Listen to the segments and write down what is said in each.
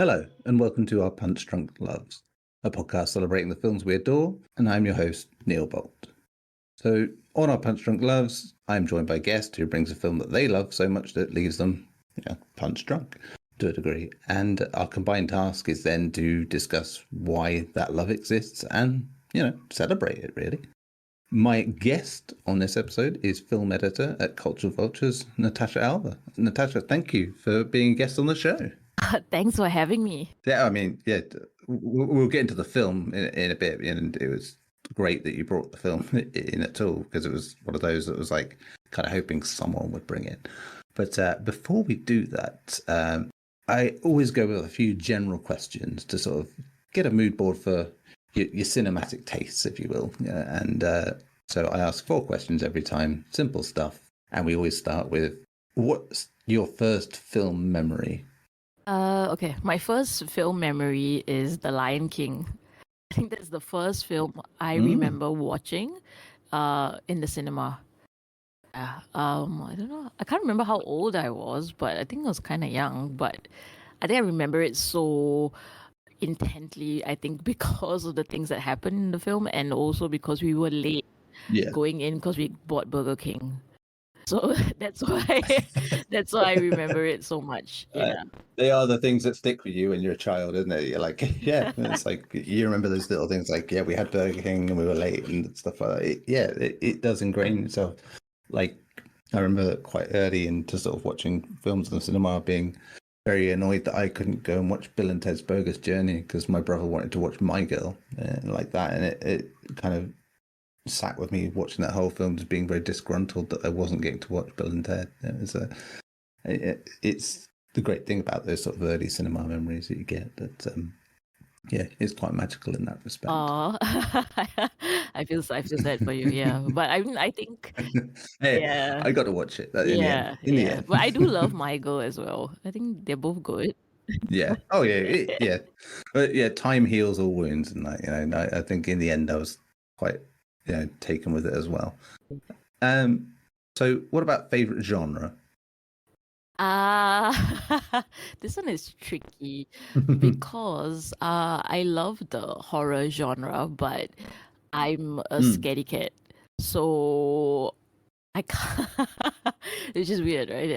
Hello, and welcome to our Punch Drunk Loves, a podcast celebrating the films we adore, and I'm your host, Neil Bolt. So, on our Punch Drunk Loves, I'm joined by a guest who brings a film that they love so much that it leaves them, punch drunk to a degree. And our combined task is then to discuss why that love exists and, celebrate it, really. My guest on this episode is film editor at Cultural Vultures, Natasha Alvar. Natasha, thank you for being a guest on the show. Thanks for having me. Yeah, I mean, we'll get into the film in a bit, and it was great that you brought the film in at all, because it was one of those that was like kind of hoping someone would bring it. But before we do that, I always go with a few general questions to sort of get a mood board for your cinematic tastes, if you will. And so I ask 4 questions every time, simple stuff. And we always start with, what's your first film memory? Okay, my first film memory is The Lion King. I think that's the first film I remember watching in the cinema. I don't know. I can't remember how old I was, but I think I was kind of young. But I think I remember it so intently, I think, because of the things that happened in the film, and also because we were late going in because we bought Burger King. So that's why I remember it so much. Yeah. They are the things that stick with you when you're a child, isn't it? You're like, yeah, it's like you remember those little things like, yeah, we had Burger King and we were late and stuff like that. It does ingrain itself. Like, I remember quite early into sort of watching films in the cinema being very annoyed that I couldn't go and watch Bill and Ted's Bogus Journey because my brother wanted to watch My Girl like that. And it kind of sat with me watching that whole film, just being very disgruntled that I wasn't getting to watch Bill and Ted. It's the great thing about those sort of early cinema memories that you get. That it's quite magical in that respect. Oh, I feel sad for you. Yeah, but I think hey, yeah, I got to watch it. In the end. But I do love My Girl as well. I think they're both good. Yeah. Oh yeah. But yeah, time heals all wounds, and that. I think in the end I was quite taken with it as well. So what about favorite genre? This one is tricky because I love the horror genre, but I'm a scaredy cat, so I can't. It's just weird, right?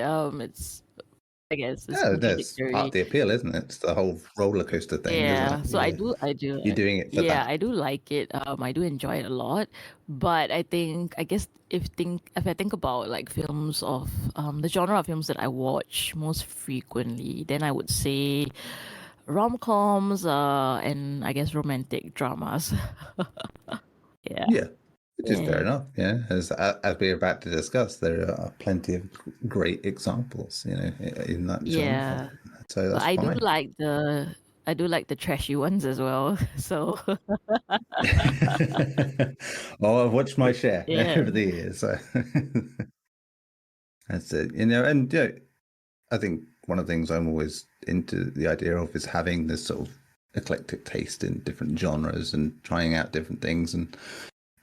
I guess it's That's part of the appeal, isn't it? It's the whole roller coaster thing. Yeah, Isn't it? so I do. You're doing it for that. Yeah, I do like it. I do enjoy it a lot. But I guess if I think about like films of the genre of films that I watch most frequently, then I would say rom-coms, and I guess romantic dramas. Yeah. Yeah, which is fair enough. Yeah, as we're about to discuss, there are plenty of great examples, in that genre. Yeah. So that's I fine. do like the trashy ones as well. So oh, I've watched my share Yeah. over the years. So that's it. And I think one of the things I'm always into the idea of is having this sort of eclectic taste in different genres and trying out different things, and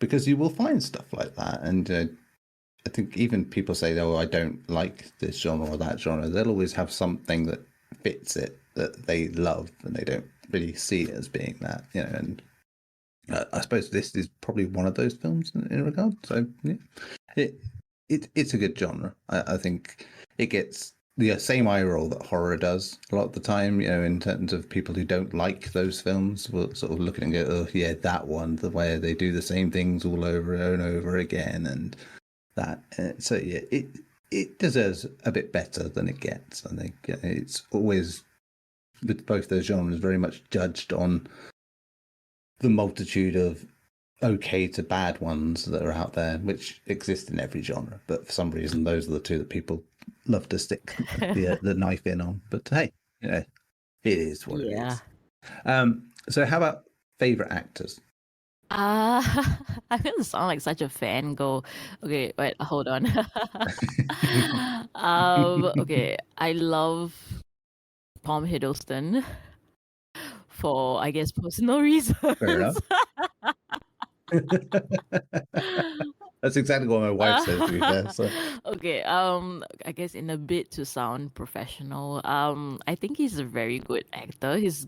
because you will find stuff like that. And I think even people say, oh, I don't like this genre or that genre, they'll always have something that fits it that they love, and they don't really see it as being that, and I suppose this is probably one of those films in regard. So yeah, it's a good genre. I think it gets the same eye roll that horror does a lot of the time, in terms of people who don't like those films will sort of look at it and go, oh yeah, that one, the way they do the same things all over and over again, and that. So yeah, it deserves a bit better than it gets. I think it's always, with both those genres, very much judged on the multitude of okay to bad ones that are out there, which exist in every genre. But for some reason, those are the two that people love to stick the knife in on. But hey, it is what it is. So how about favorite actors? I'm gonna sound like such a fangirl. Okay, wait, hold on. Okay, I love Tom Hiddleston for, I guess, personal reasons. Fair enough. That's exactly what my wife says, to be fair. So Okay, I guess in a bit to sound professional, I think he's a very good actor. He's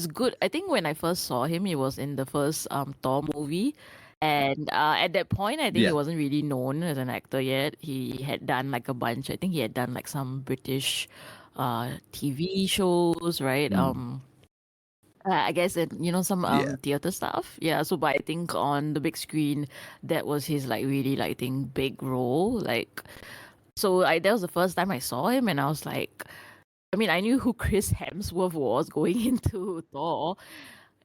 good. I think when I first saw him, he was in the first Thor movie, and at that point, I think he yeah, wasn't really known as an actor yet. He had done like a bunch. I think he had done like some British TV shows, right? mm, I guess it, some yeah, theater stuff. Yeah, so but I think on the big screen, that was his like really like I think big role. Like so I that was the first time I saw him and I was like I mean, I knew who Chris Hemsworth was going into Thor.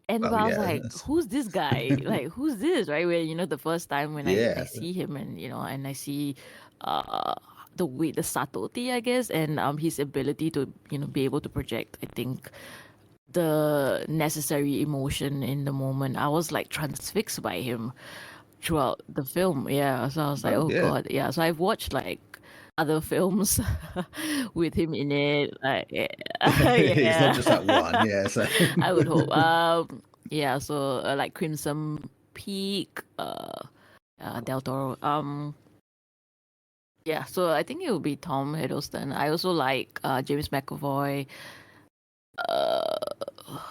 And oh but I was yeah, like, who's this guy? Like, who's this? Right? Where, the first time when I yeah, see him and and I see uh the way the subtlety, I guess, and his ability to, be able to project, I think the necessary emotion in the moment. I was like transfixed by him throughout the film. Yeah. So I was like, oh oh yeah. God. Yeah. So I've watched like other films with him in it. Like, It's not yeah. just that one. Yeah, so I would hope. Yeah. So like Crimson Peak, Del Toro. Yeah. So I think it would be Tom Hiddleston. I also like James McAvoy. Uh,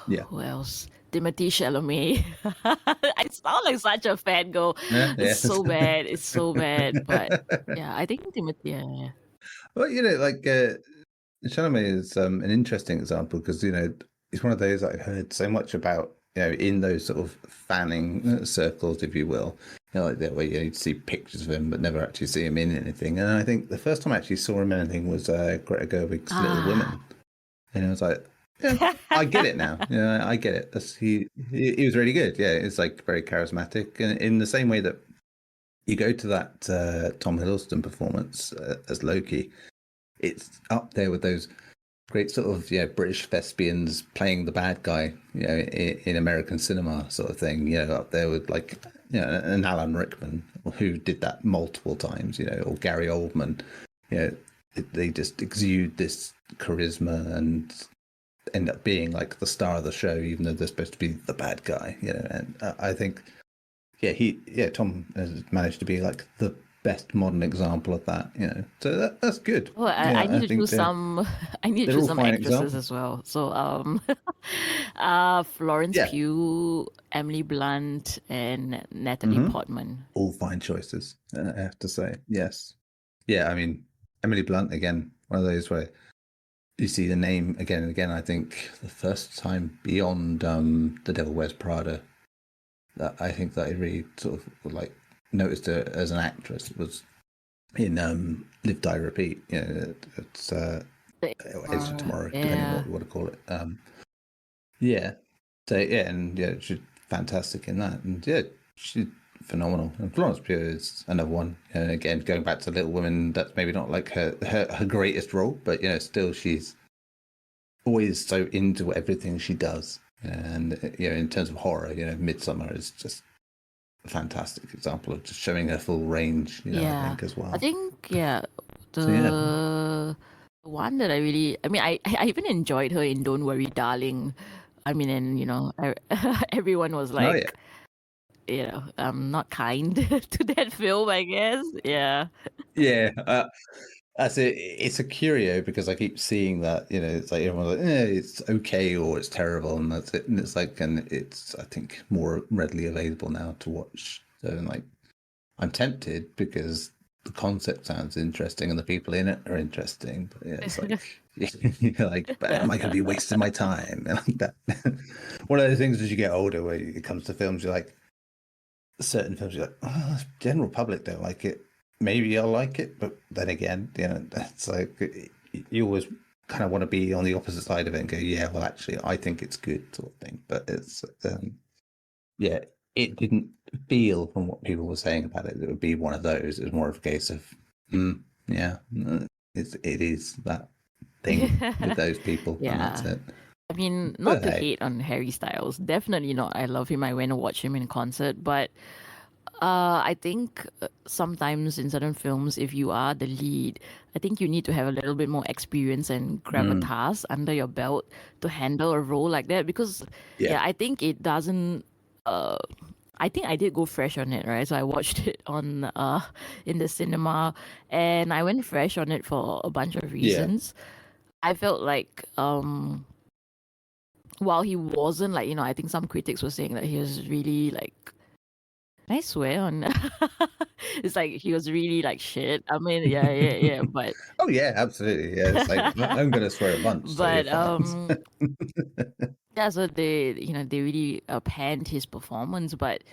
yeah, who else? Timothy Chalamet. I sound like such a fangirl. yeah, It's yeah. so bad. It's so bad. But yeah, I think Timothy. Yeah. Well, like Chalamet is an interesting example because it's one of those I heard so much about. In those sort of fanning circles, if you will, like that where you'd see pictures of him but never actually see him in anything. And I think the first time I actually saw him in anything was Greta Gerwig's Little Ah. Women, and I was like, yeah, I get it now. Yeah, I get it. He was really good. Yeah, it's like very charismatic, and in the same way that you go to that Tom Hiddleston performance as Loki, it's up there with those great sort of British thespians playing the bad guy, in American cinema sort of thing. Up there with like an Alan Rickman who did that multiple times, or Gary Oldman. They just exude this charisma and end up being like the star of the show, even though they're supposed to be the bad guy. And I think Tom has managed to be like the best modern example of that. So that's good. Well, I Yeah, need I to think choose some. I need to they're choose all some fine actresses examples. as well. So, Florence Yeah. Pugh, Emily Blunt, and Natalie Hmm. Portman. All fine choices, I have to say. Yes. Yeah, I mean, Emily Blunt, again, one of those where you see the name again and again. I think the first time beyond The Devil Wears Prada, that I think that I really sort of like noticed her as an actress was in Live, Die, Repeat. It's Edge of Tomorrow, depending on Yeah. what you want to call it. Yeah. So yeah, and yeah, she's fantastic in that, and yeah, she's phenomenal. And Florence Pugh is another one. And again, going back to Little Women, that's maybe not like her greatest role, but still she's always so into everything she does. And in terms of horror, Midsummer is just a fantastic example of just showing her full range. I Yeah. think as I well. think, yeah, So yeah. the one that I mean, I even enjoyed her in Don't Worry, Darling. I mean, and, everyone was Oh yeah. like, not kind to that film, I guess. Yeah. Yeah. That's it. It's a curio because I keep seeing that, it's like everyone's like, it's okay or it's terrible, and that's it. And it's like, and it's I think more readily available now to watch. So like, I'm tempted because the concept sounds interesting and the people in it are interesting. But yeah, it's like you're like, but am I going to be wasting my time? And like that. One of those things as you get older, where it comes to films, you're like, certain films, you're like, oh, the general public don't like it. Maybe I'll like it, but then again, that's like you always kind of want to be on the opposite side of it and go, yeah, well, actually, I think it's good, sort of thing. But it's, yeah, it didn't feel from what people were saying about it that it would be one of those. It was more of a case of, yeah, it is that thing with those people, and that's Yeah. it. I mean, not But to hey, hate on Harry Styles. Definitely not. I love him. I went to watch him in concert. But I think sometimes in certain films, if you are the lead, I think you need to have a little bit more experience and gravitas under your belt to handle a role like that. Because, yeah, yeah, I think it doesn't. Uh, I think I did go fresh on it, right? So I watched it on in the cinema, and I went fresh on it for a bunch of Yeah. reasons. I felt like while he wasn't like, I think some critics were saying that he was really like, can I swear on it's like he was really like shit. I mean, yeah, but Oh yeah, absolutely. Yeah, it's like I'm gonna swear a bunch, so you're but fine. yeah, so they really panned his performance, but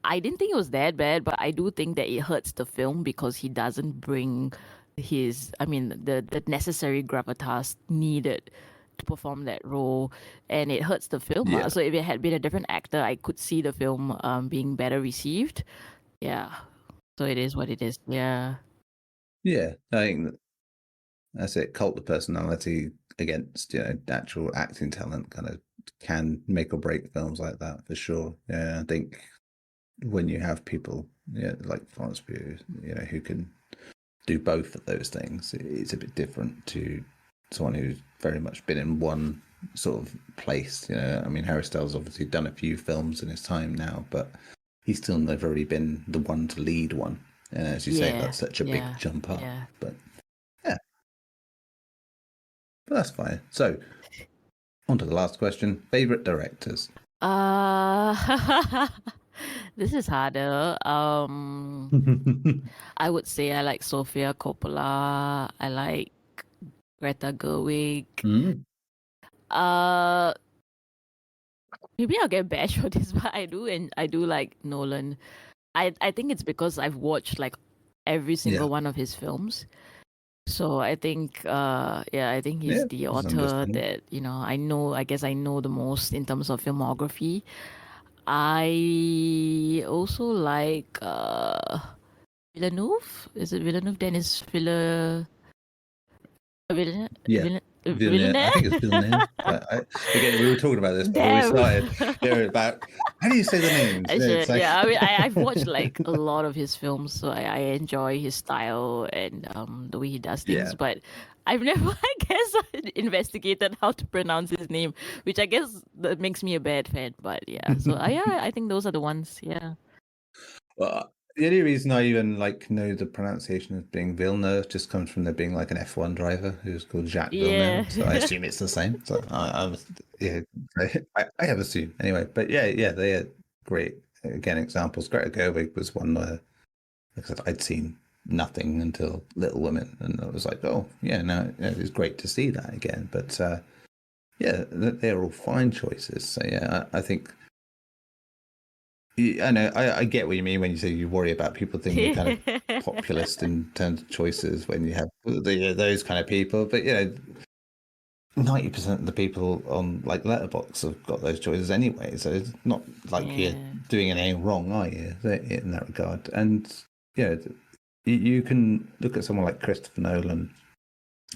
I didn't think it was that bad, but I do think that it hurts the film because he doesn't bring the necessary gravitas needed to perform that role, and it hurts the film. Yeah, So if it had been a different actor, I could see the film being better received. Yeah. So it is what it is. Yeah. yeah. I think that's it. Cult of personality against actual acting talent kind of can make or break films like that for sure. Yeah, I think when you have people, like Florence Pugh, who can do both of those things, it's a bit different to someone who's very much been in one sort of place. I mean, Harry Styles obviously done a few films in his time now, but he's still never really been the one to lead one. And as you say, Yeah. that's such a big Yeah. jump up. Yeah. But yeah, but that's fine. So on to the last question: favorite directors. Uh this is harder. I would say I like Sofia Coppola. I like Greta Gerwig. Mm, Uh, maybe I'll get bashed for this, but I do like Nolan. I think it's because I've watched like every yeah, single one of his films. So I think I think he's yeah, the it's author understandable. that, I guess I know the most in terms of filmography. I also like Villeneuve. Is it Villeneuve? Dennis Yeah, Villeneuve. I think it's Villeneuve? Villeneuve. But again, we were talking about this before we Damn. started. About how do you say the names? I It's should, like yeah. I mean, I've watched like a lot of his films, so I enjoy his style and the way he does things. yeah. But I've never, I guess, investigated how to pronounce his name, which I guess that makes me a bad fan. But yeah, so yeah, I think those are the ones. Yeah. Well, the only reason I even know the pronunciation of being Villeneuve just comes from there being like an F1 driver who's called Jacques Yeah. Villeneuve, so I assume it's the same. So I was, yeah, I have assumed anyway. But yeah, they are great again examples. Greta Gerwig was one where, like I said, I'd seen nothing until Little Women, and I was like, oh yeah, no, it was great to see that again. But yeah, they're all fine choices. So yeah, I think. I know. I get what you mean when you say you worry about people thinking you're kind of populist in terms of choices when you have those kind of people. But 90% of the people on like Letterboxd have got those choices anyway. So it's not like you're Yeah. doing anything wrong, are you? In that regard, and yeah, you can look at someone like Christopher Nolan,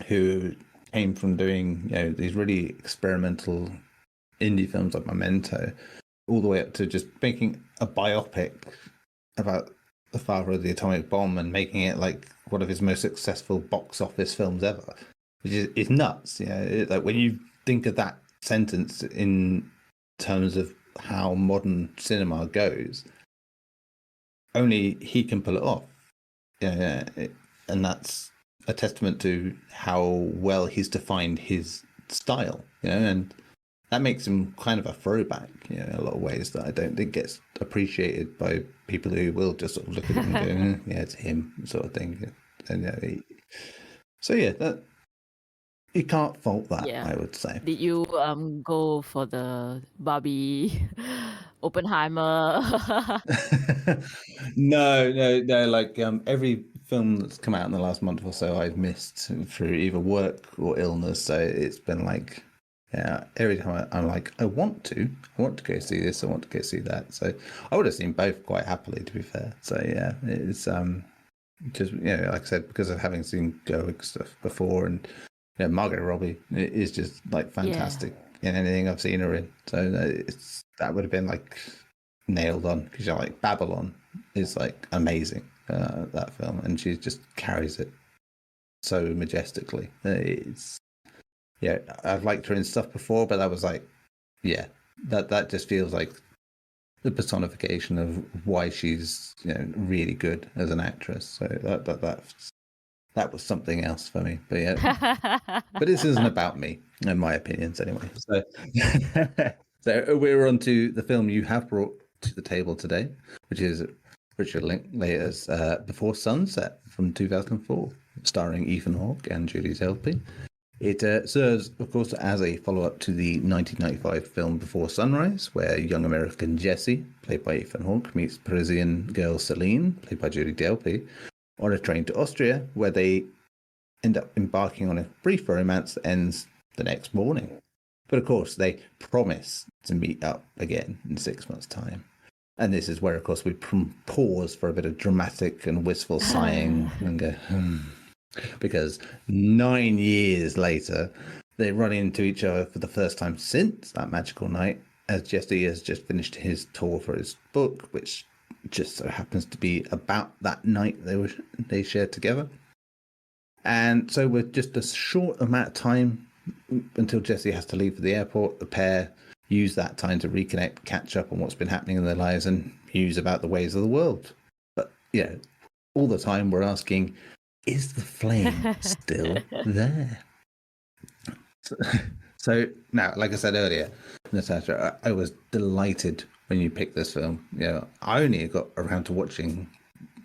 who came from doing these really experimental indie films like Memento, all the way up to just making a biopic about the father of the atomic bomb and making it like one of his most successful box office films ever, which is nuts. Like when you think of that sentence in terms of how modern cinema goes, only he can pull it off. And that's a testament to how well he's defined his style. And that makes him kind of a throwback, in a lot of ways that I don't think gets appreciated by people who will just sort of look at it and go, "Yeah, it's him," sort of thing. And so yeah, that you can't fault that, Yeah. I would say. Did you go for the Barbie Oppenheimer? No. Like every film that's come out in the last month or so, I've missed through either work or illness. So it's been like, yeah, every time I'm like, I want to go see this, I want to go see that. So I would have seen both quite happily, to be fair. So yeah, it's just like I said, because of having seen Gerwig stuff before, and Margot Robbie is just like Yeah. fantastic in anything I've seen her in. So that would have been like nailed on, because like Babylon is like amazing, that film, and she just carries it so majestically. It's I've liked her in stuff before, but that was like, yeah, that just feels like the personification of why she's really good as an actress. So that was something else for me. But yeah, but this isn't about me and my opinions anyway. So so we're on to the film you have brought to the table today, which is Richard Linklater's Before Sunset from 2004, starring Ethan Hawke and Julie Delpy. It serves, of course, as a follow-up to the 1995 film Before Sunrise, where young American Jesse, played by Ethan Hawke, meets Parisian girl Celine, played by Julie Delpy, on a train to Austria, where they end up embarking on a brief romance that ends the next morning. But of course, they promise to meet up again in 6 months' time. And this is where, of course, we pause for a bit of dramatic and wistful sighing and go, because 9 years later, they run into each other for the first time since that magical night, as Jesse has just finished his tour for his book, which just so happens to be about that night they shared together. And so with just a short amount of time until Jesse has to leave for the airport, the pair use that time to reconnect, catch up on what's been happening in their lives, and muse about the ways of the world. But yeah, all the time we're asking, is the flame still there? So now, like I said earlier, Natasha, I was delighted when you picked this film. I only got around to watching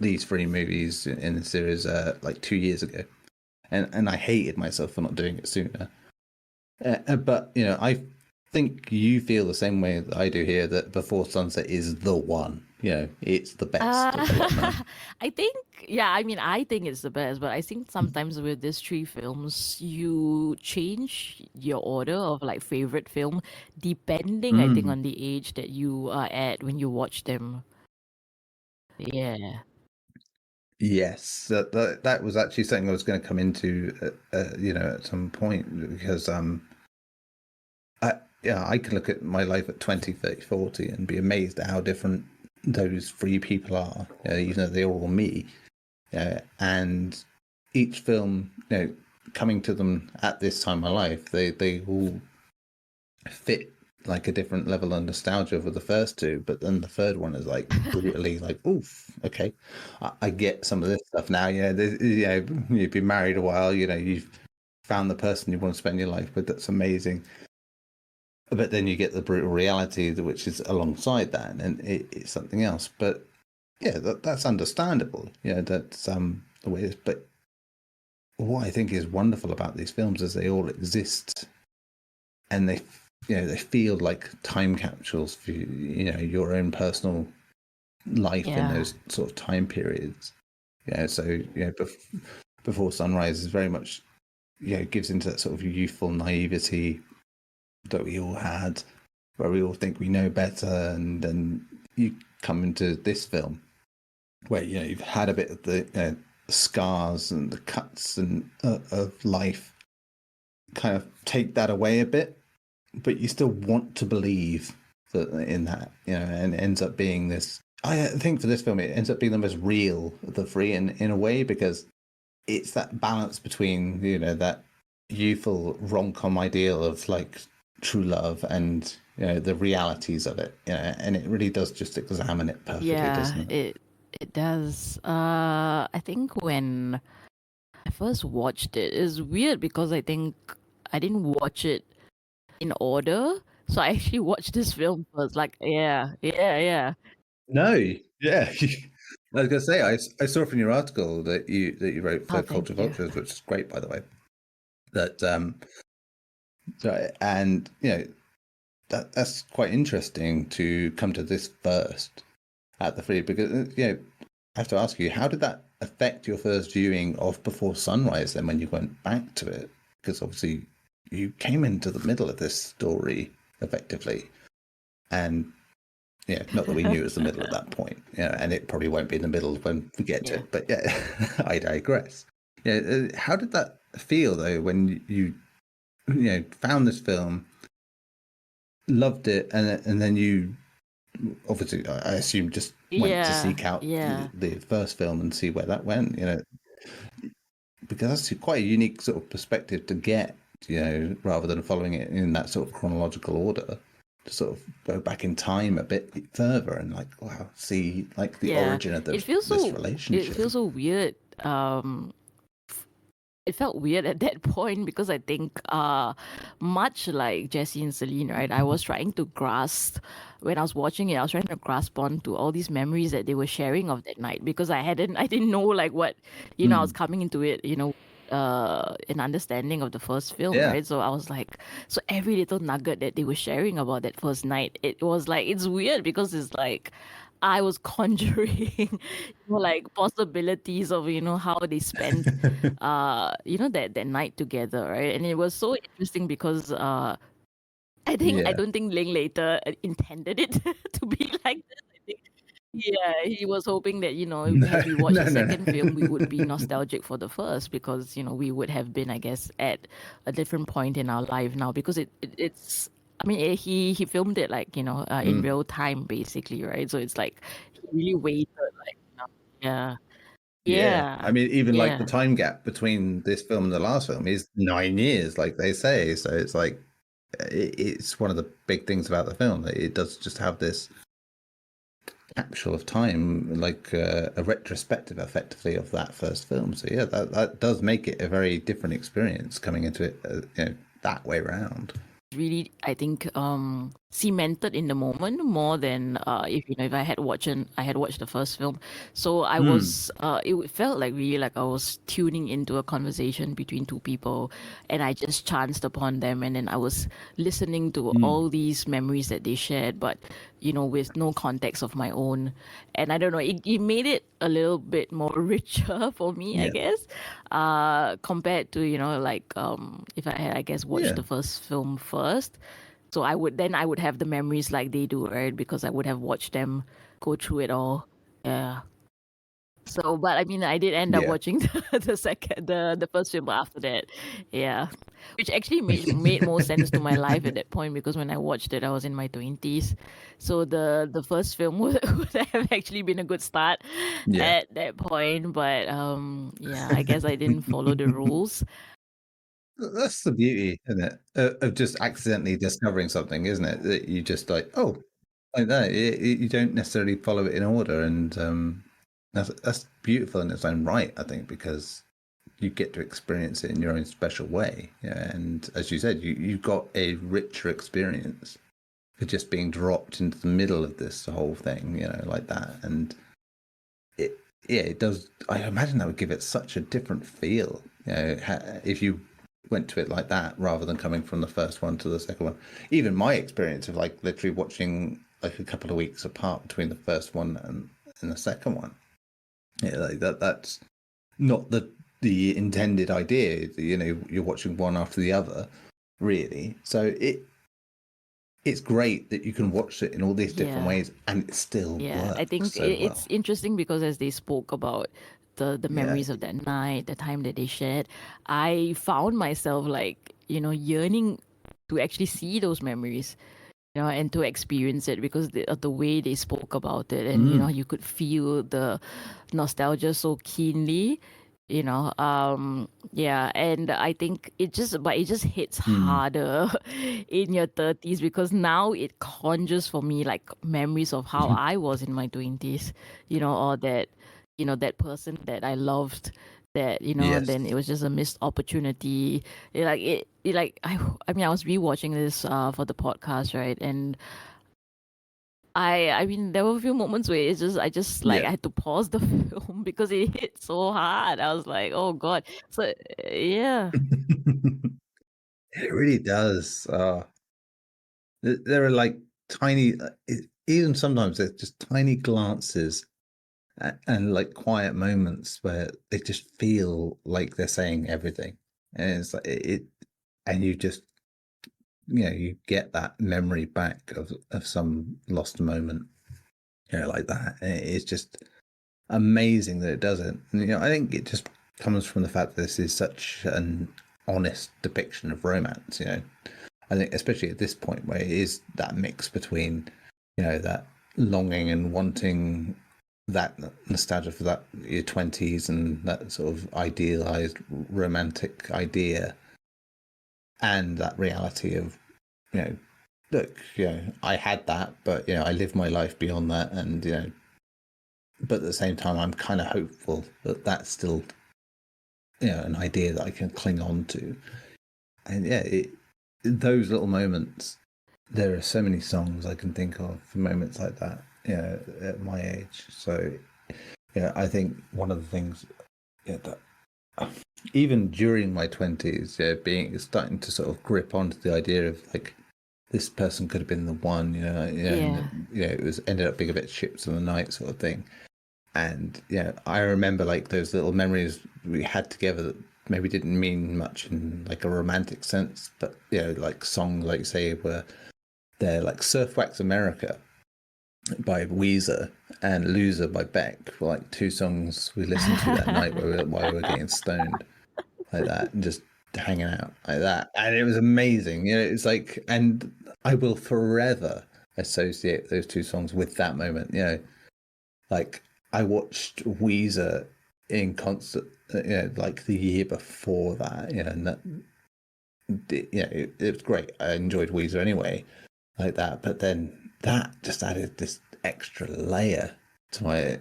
these 3 movies in the series like 2 years ago, and I hated myself for not doing it sooner. But I think you feel the same way that I do here, that Before Sunset is the one. It's the best of the lot. I think, yeah, I mean, I think it's the best, but I think sometimes with these 3 films, you change your order of like favorite film depending, I think, on the age that you are at when you watch them. Yeah. Yes, that was actually something I was going to come into, at some point, because I can look at my life at 20, 30, 40 and be amazed at how different those 3 people are, even though they're all me. And each film, coming to them at this time of my life, they all fit like a different level of nostalgia for the first 2, but then the third one is like brutally like, oof, okay, I get some of this stuff now. You've been married a while, you've found the person you want to spend your life with. That's amazing. But then you get the brutal reality, which is alongside that, and it's something else. But yeah, that's understandable. That's the way it is. But what I think is wonderful about these films is they all exist, and they feel like time capsules for your own personal life in those sort of time periods. So Before Sunrise is very much gives into that sort of youthful naivety that we all had, where we all think we know better, and then you come into this film where you've had a bit of the scars and the cuts and of life kind of take that away a bit, but you still want to believe that in that, and it ends up being this. I think for this film, it ends up being the most real of the 3 in a way, because it's that balance between that youthful rom-com ideal of like true love and the realities of it, and it really does just examine it perfectly, doesn't it? It does. I think when I first watched it, it's weird because I think I didn't watch it in order. So I actually watched this film first. Like, yeah. No, yeah. I was gonna say, I saw from your article that you wrote for Oh, thank Culture you. Vultures, which is great, by the way. That and that's quite interesting to come to this first at the 3, because I have to ask you, how did that affect your first viewing of Before Sunrise then when you went back to it? Because obviously you came into the middle of this story effectively, and not that we knew it was the middle at that point, and it probably won't be in the middle when we get to it, but I digress. How did that feel though when you found this film, loved it, and then you obviously, I assume, just went to seek out the first film and see where that went, because that's quite a unique sort of perspective to get, rather than following it in that sort of chronological order. to sort of go back in time a bit further and like, wow, see like the Yeah, origin of it feels this so it relationship. feels so weird. It felt weird at that point because I think, much like Jesse and Celine, right? I was trying to grasp when I was watching it. I was trying to grasp onto all these memories that they were sharing of that night because I didn't know like what, I was Mm. coming into it, an understanding of the first film, Yeah. right? So I was like, so every little nugget that they were sharing about that first night, it was like it's weird because it's like I was conjuring, like possibilities of how they spent, that night together, right? And it was so interesting because I Yeah. don't think Linklater intended it to be like this. I think, yeah, he was hoping that No, as we watch no, the no, no. second film, we would be nostalgic for the first because we would have been, I guess, at a different point in our life now because it's. I mean, he filmed it like in Mm. real time basically, right? So it's like he really waited, like yeah, Yeah. I yeah, mean, even like the yeah. time gap between this film and the last film is 9 years, like they say. So it's like, it's one of the big things about the film that it does just have this capsule of time, like a retrospective, effectively, of that first film. So yeah, that does make it a very different experience coming into it, that way around. Really, I think, cemented in the moment more than if I had watched the first film. So I Mm. was it felt like really like I was tuning into a conversation between two people, and I just chanced upon them, and then I was listening to Mm. all these memories that they shared, but with no context of my own. And I don't know, it made it a little bit more richer for me, I Yeah. guess, compared to like, if I had, I guess, watched Yeah. the first film first. So I would have the memories like they do, right? Because I would have watched them go through it all. Yeah. So, but I mean, I did end up Yeah. watching the first film after that. Yeah, which actually made more sense to my life at that point because when I watched it, I was in my 20s. So the first film would have actually been a good start Yeah. at that point. But yeah, I guess I didn't follow the rules. That's the beauty, isn't it, of just accidentally discovering something, isn't it? That you just like, oh, like that. You don't necessarily follow it in order, and that's beautiful in its own right, I think, because you get to experience it in your own special way. Yeah, and as you said, you got a richer experience for just being dropped into the middle of this whole thing, like that, and it yeah, it does. I imagine that would give it such a different feel, if you went to it like that rather than coming from the first one to the second one. Even my experience of like literally watching like a couple of weeks apart between the first one and the second one, yeah, like that's not the intended idea. You're watching one after the other, really. So it's great that you can watch it in all these different Yeah. ways and it still Yeah, I works think so it's well. interesting because as they spoke about the Yeah. memories of that night, the time that they shared, I found myself like, yearning to actually see those memories, and to experience it because of the way they spoke about it, and Mm. you could feel the nostalgia so keenly. Yeah, and I think it just hits Mm. harder in your 30s because now it conjures for me like memories of how I was in my 20s, or that that person that I loved, that and Yes. then it was just a missed opportunity. I mean, I was rewatching this for the podcast, right? And I mean, there were a few moments where I just like Yeah. I had to pause the film because it hit so hard. I was like, oh God. So yeah, It really does. There are like tiny, even sometimes there's just tiny glances and like quiet moments where they just feel like they're saying everything, and it's like and you just you get that memory back of some lost moment, like that. And it's just amazing that it does it. And, I think it just comes from the fact that this is such an honest depiction of romance. I think especially at this point where it is that mix between, that longing and wanting that nostalgia for that your 20s and that sort of idealized romantic idea and that reality of, look, I had that, but I live my life beyond that, and but at the same time, I'm kind of hopeful that that's still an idea that I can cling on to. And those little moments, there are so many songs I can think of for moments like that, at my age. So I think one of the things that even during my 20s, starting to sort of grip onto the idea of like, this person could have been the one, and it was ended up being a bit ships in the night sort of thing. And I remember like those little memories we had together that maybe didn't mean much in like a romantic sense, but like songs like say they're like Surf Wax America by Weezer and Loser by Beck were like two songs we listened to that night while we were getting stoned like that and just hanging out like that. And it was amazing. It's like, and I will forever associate those two songs with that moment. Like I watched Weezer in concert, like the year before that, and that, it was great. I enjoyed Weezer anyway, like that. But then that just added this extra layer to my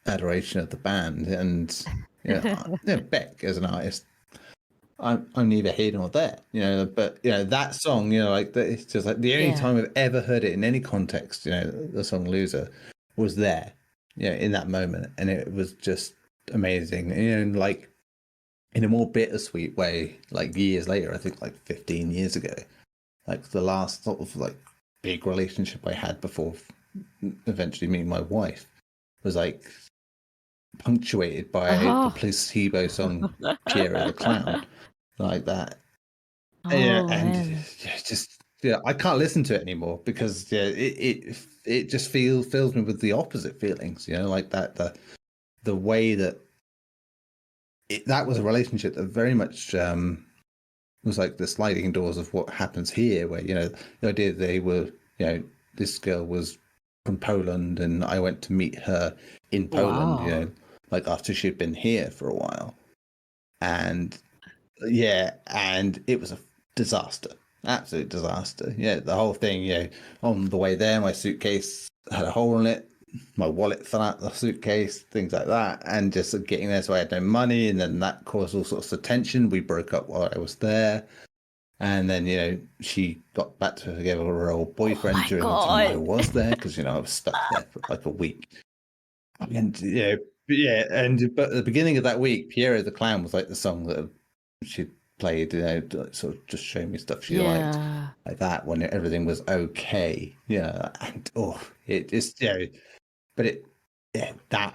adoration of the band. And Beck as an artist, I'm neither here nor there, But that song, like it's just like the only time I've ever heard it in any context. The song "Loser" was there, in that moment, and it was just amazing. And like in a more bittersweet way, like years later, I think like 15 years ago, like the last sort of like big relationship I had before eventually meeting my wife was like punctuated by the Placebo song "Piero the Clown," like that. I can't listen to it anymore because it just fills me with the opposite feelings. Like that the way that that was a relationship that very much was like the sliding doors of what happens here, where the idea that they were this girl was from Poland and I went to meet her in Poland, like after she'd been here for a while, and it was a disaster, absolute disaster. The whole thing, on the way there, my suitcase had a hole in it, my wallet fell out the suitcase, things like that, and just getting there, so I had no money, and then that caused all sorts of tension. We broke up while I was there, and then she got back together with her old boyfriend during the time I was there, because I was stuck there for like a week. And but at the beginning of that week, Piero the Clown was like the song that she played, sort of just showing me stuff she liked, like that, when everything was okay. And it just but that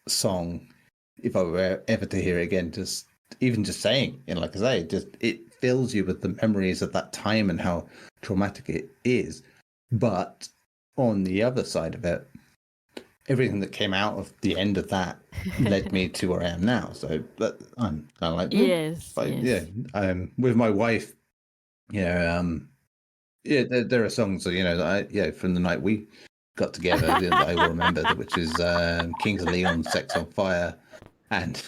song, if I were ever to hear it again, just even just saying, like I say, just it fills you with the memories of that time and how traumatic it is. But on the other side of it, everything that came out of the end of that led me to where I am now. So I'm kind of like, with my wife, there are songs that from the night we got together that I will remember, which is Kings of Leon, "Sex on Fire," and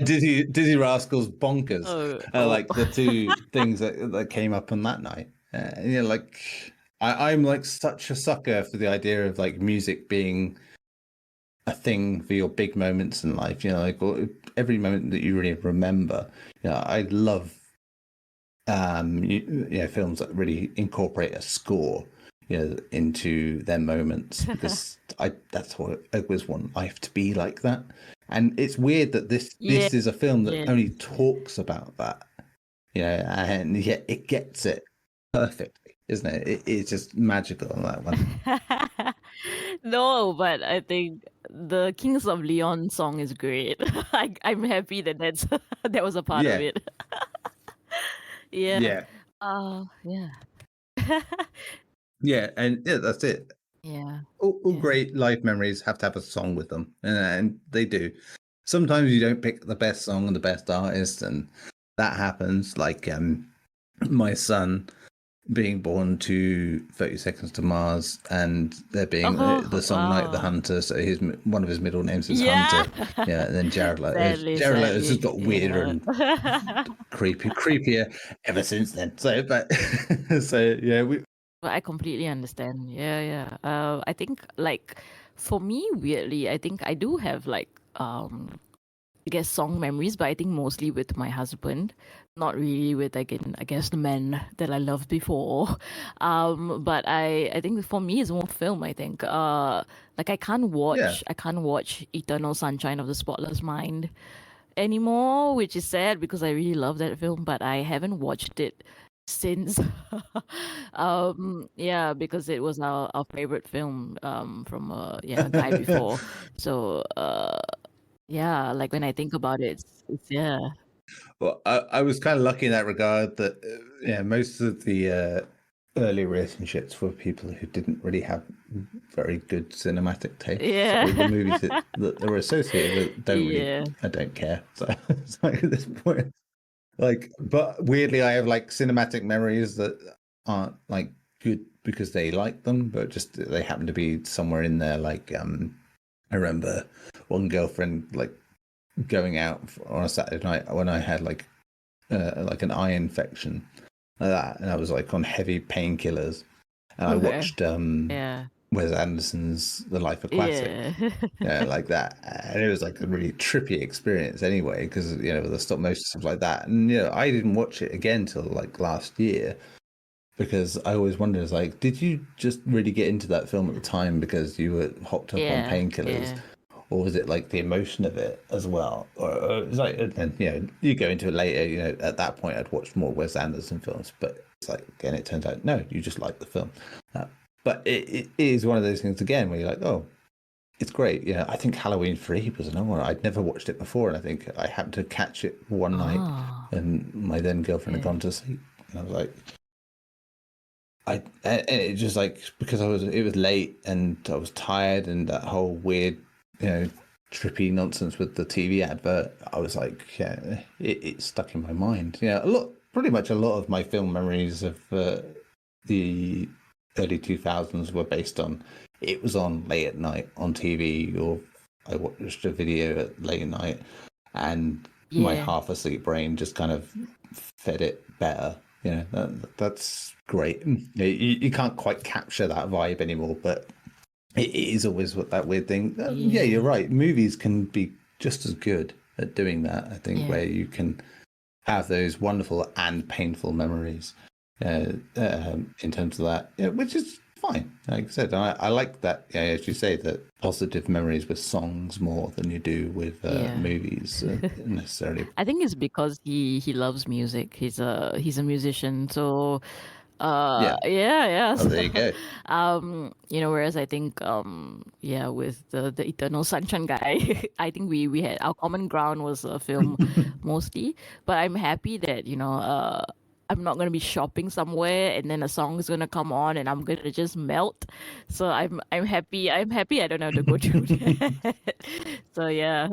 Dizzy Rascal's "Bonkers," like the two things that came up on that night. Like I'm like such a sucker for the idea of like music being a thing for your big moments in life, like every moment that you really remember. I love films that really incorporate a score into their moments, because that's what I always want life to be, like that. And it's weird that this is a film that only talks about that, and yet it gets it perfectly, isn't it? It's just magical on that one. No, but I think the Kings of Leon song is great. I'm happy that that was a part of it. Yeah. And that's it. All great life memories have to have a song with them, and they do. Sometimes you don't pick the best song and the best artist, and that happens. Like my son being born to 30 Seconds to Mars, and there being the song Night of the Hunter, so one of his middle names is Hunter. And then Jared Leto. Jared Leto's just got weirder and creepier ever since then. So But I completely understand. Yeah, yeah. I think like for me, weirdly, I think I do have like I guess song memories, but I think mostly with my husband, not really with again, I guess the men that I loved before. But I think for me it's more film, I think. Like Yeah. I can't watch Eternal Sunshine of the Spotless Mind anymore, which is sad because I really love that film, but I haven't watched it since. Yeah, because it was our favorite film from a guy before. So yeah, like when I think about it, it's yeah. Well, I was kind of lucky in that regard that yeah, most of the early relationships were people who didn't really have very good cinematic taste. So the Yeah. movies that they were associated with don't really, Yeah. I don't care. So it's like at this point, like, but weirdly, I have like cinematic memories that aren't like good because they like them, but just they happen to be somewhere in there. Like, I remember one girlfriend like going out on a Saturday night when I had like an eye infection like that, and I was like on heavy painkillers, and I Okay. watched Yeah. Wes Anderson's The Life Aquatic, Yeah. yeah, like that, and it was like a really trippy experience anyway because the stop motion stuff like that, and I didn't watch it again till like last year because I always wondered, like, did you just really get into that film at the time because you were hopped up on Yeah. painkillers, Yeah. or was it like the emotion of it as well? Or it's like, and you go into it later. At that point, I'd watched more Wes Anderson films, but it's like, again, it turns out no, you just like the film. But it is one of those things again where you're like, oh, it's great. I think Halloween 3 was another one. I'd never watched it before, and I think I happened to catch it one night, Oh. and my then girlfriend had Yeah. gone to sleep, and I was like, and it just like because it was late and I was tired and that whole weird, trippy nonsense with the TV advert. I was like, yeah, it stuck in my mind. Pretty much a lot of my film memories of the early 2000s were based on it was on late at night on TV, or I watched a video at late at night, and my Yeah. half asleep brain just kind of fed it better. That's great. You can't quite capture that vibe anymore, but it is always that weird thing. Yeah, you're Yeah. right. Movies can be just as good at doing that, I think, Yeah. where you can have those wonderful and painful memories in terms of that, which is fine. Like I said, I like that, as you say, that positive memories with songs more than you do with Yeah. movies necessarily. I think it's because he loves music. He's a musician, so Yeah. yeah, yeah. Oh, there you go. Whereas I think yeah, with the Eternal Sunshine guy, I think we had our common ground was a film mostly. But I'm happy that I'm not gonna be shopping somewhere and then a song is gonna come on and I'm gonna just melt. So I'm happy. I'm happy I don't have to go through that. So yeah.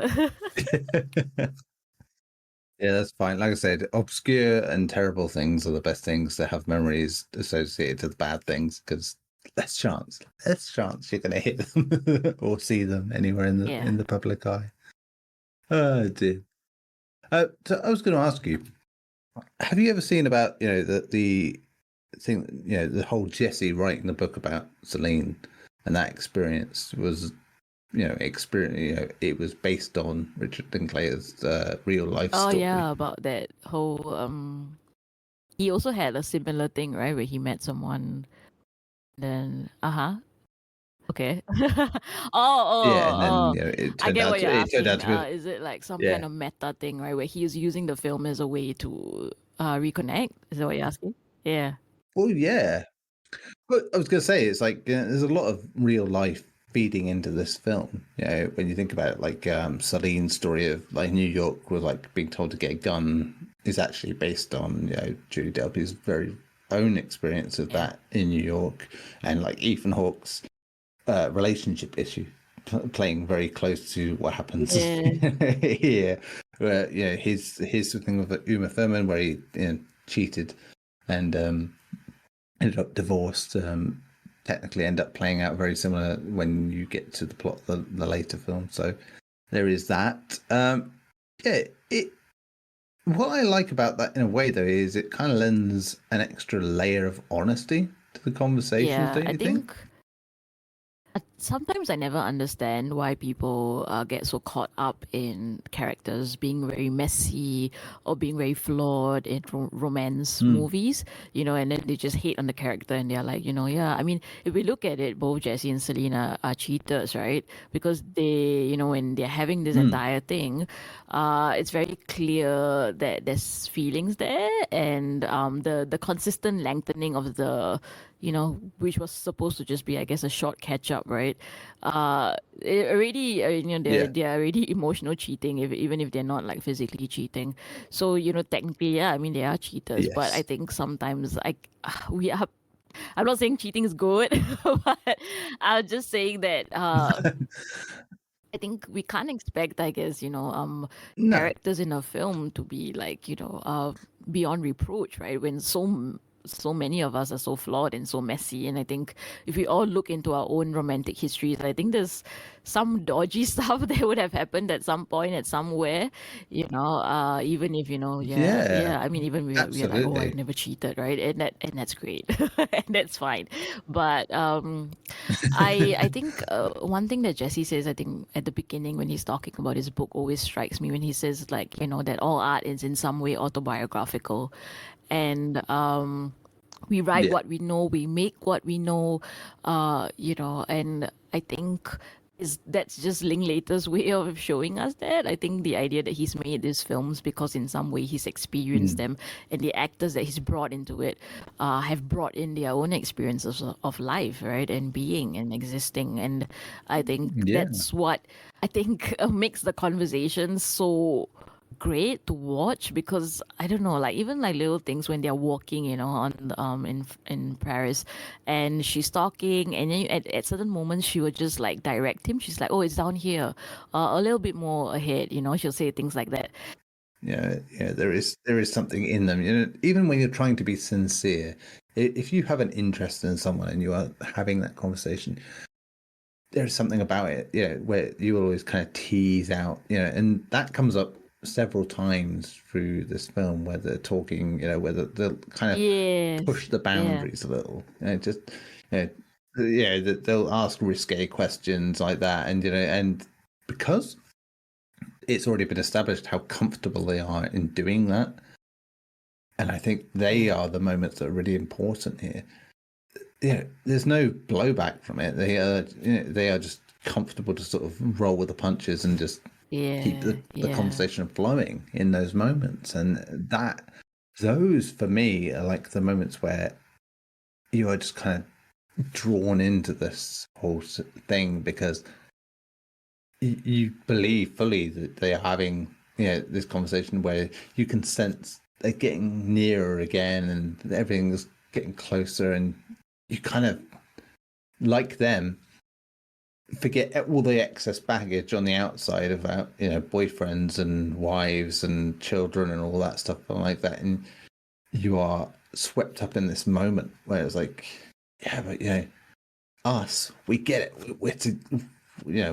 Yeah, that's fine. Like I said, obscure and terrible things are the best things to have memories associated to the bad things because less chance you're going to hit them or see them anywhere in the Yeah. in the public eye. Oh dear. So I was going to ask you, have you ever seen about the thing, the whole Jesse writing the book about Celine and that experience was experience, it was based on Richard Linklater's real life Oh story. yeah, about that whole he also had a similar thing, right? Where he met someone, then okay. Yeah, and then Oh. it I turned get out what to you're it turned out asking. to be Is it like some kind yeah. of meta thing, right? Where he is using the film as a way to reconnect? Is that what you're asking? Yeah. Well, yeah. But I was going to say it's like there's a lot of real life feeding into this film. When you think about it, like Celine's story of like New York with like being told to get a gun is actually based on Julie Delpy's very own experience of Yeah. that in New York, and like Ethan Hawke's relationship issue playing very close to what happens Yeah. here, where his thing with Uma Thurman where he cheated and ended up divorced. Technically, end up playing out very similar when you get to the plot of the later film. So there is that. Yeah, it. What I like about that in a way though is it kind of lends an extra layer of honesty to the conversations, Yeah, don't I you think? think sometimes I never understand why people get so caught up in characters being very messy or being very flawed in romance movies, and then they just hate on the character and they're like, yeah, I mean, if we look at it, both Jesse and Selena are cheaters, right? Because they, when they're having this entire thing, it's very clear that there's feelings there, and the consistent lengthening of the which was supposed to just be, I guess, a short catch up, right? It already, Yeah. they're already emotional cheating, even if they're not like physically cheating. So technically, yeah, I mean, they are cheaters, but I Yes. think sometimes we are. I'm not saying cheating is good, but I'm just saying that I think we can't expect, I guess, No. characters in a film to be like, beyond reproach, right? When so many of us are so flawed and so messy. And I think if we all look into our own romantic histories, I think there's some dodgy stuff that would have happened at some point, at somewhere, even if, yeah, Yeah. yeah. I mean, even we are like, oh, I've Absolutely. never cheated, right? And that's great. And that's fine. But I think one thing that Jesse says, I think at the beginning when he's talking about his book, always strikes me when he says like, that all art is in some way autobiographical, and we write Yeah. what we know, we make what we know, and I think that's just Linklater's way of showing us that. I think the idea that he's made these films because in some way he's experienced Mm. them, and the actors that he's brought into it have brought in their own experiences of life, right, and being and existing, and I think Yeah. that's what I think makes the conversation so great to watch, because I don't know, like even like little things when they're walking, on in Paris, and she's talking, and then at certain moments she would just like direct him. She's like, "Oh, it's down here, a little bit more ahead." She'll say things like that. Yeah, yeah, there is something in them. Even when you're trying to be sincere, if you have an interest in someone and you are having that conversation, there's something about it, where you always kind of tease out, and that comes up several times through this film where they're talking, where they'll kind of Yes, push the yeah, boundaries a little, just, you yeah, they'll ask risque questions like that, and because it's already been established how comfortable they are in doing that. And I think they yeah, are the moments that are really important here. There's no blowback from it. They are just comfortable to sort of roll with the punches and just keep yeah, the yeah, conversation flowing in those moments. And those for me are like the moments where you are just kind of drawn into this whole thing because you believe fully that they are having this conversation where you can sense they're getting nearer again and everything's getting closer, and you kind of, like them, forget all the excess baggage on the outside about boyfriends and wives and children and all that stuff and like that, and you are swept up in this moment where it's like, yeah, but us, we get it,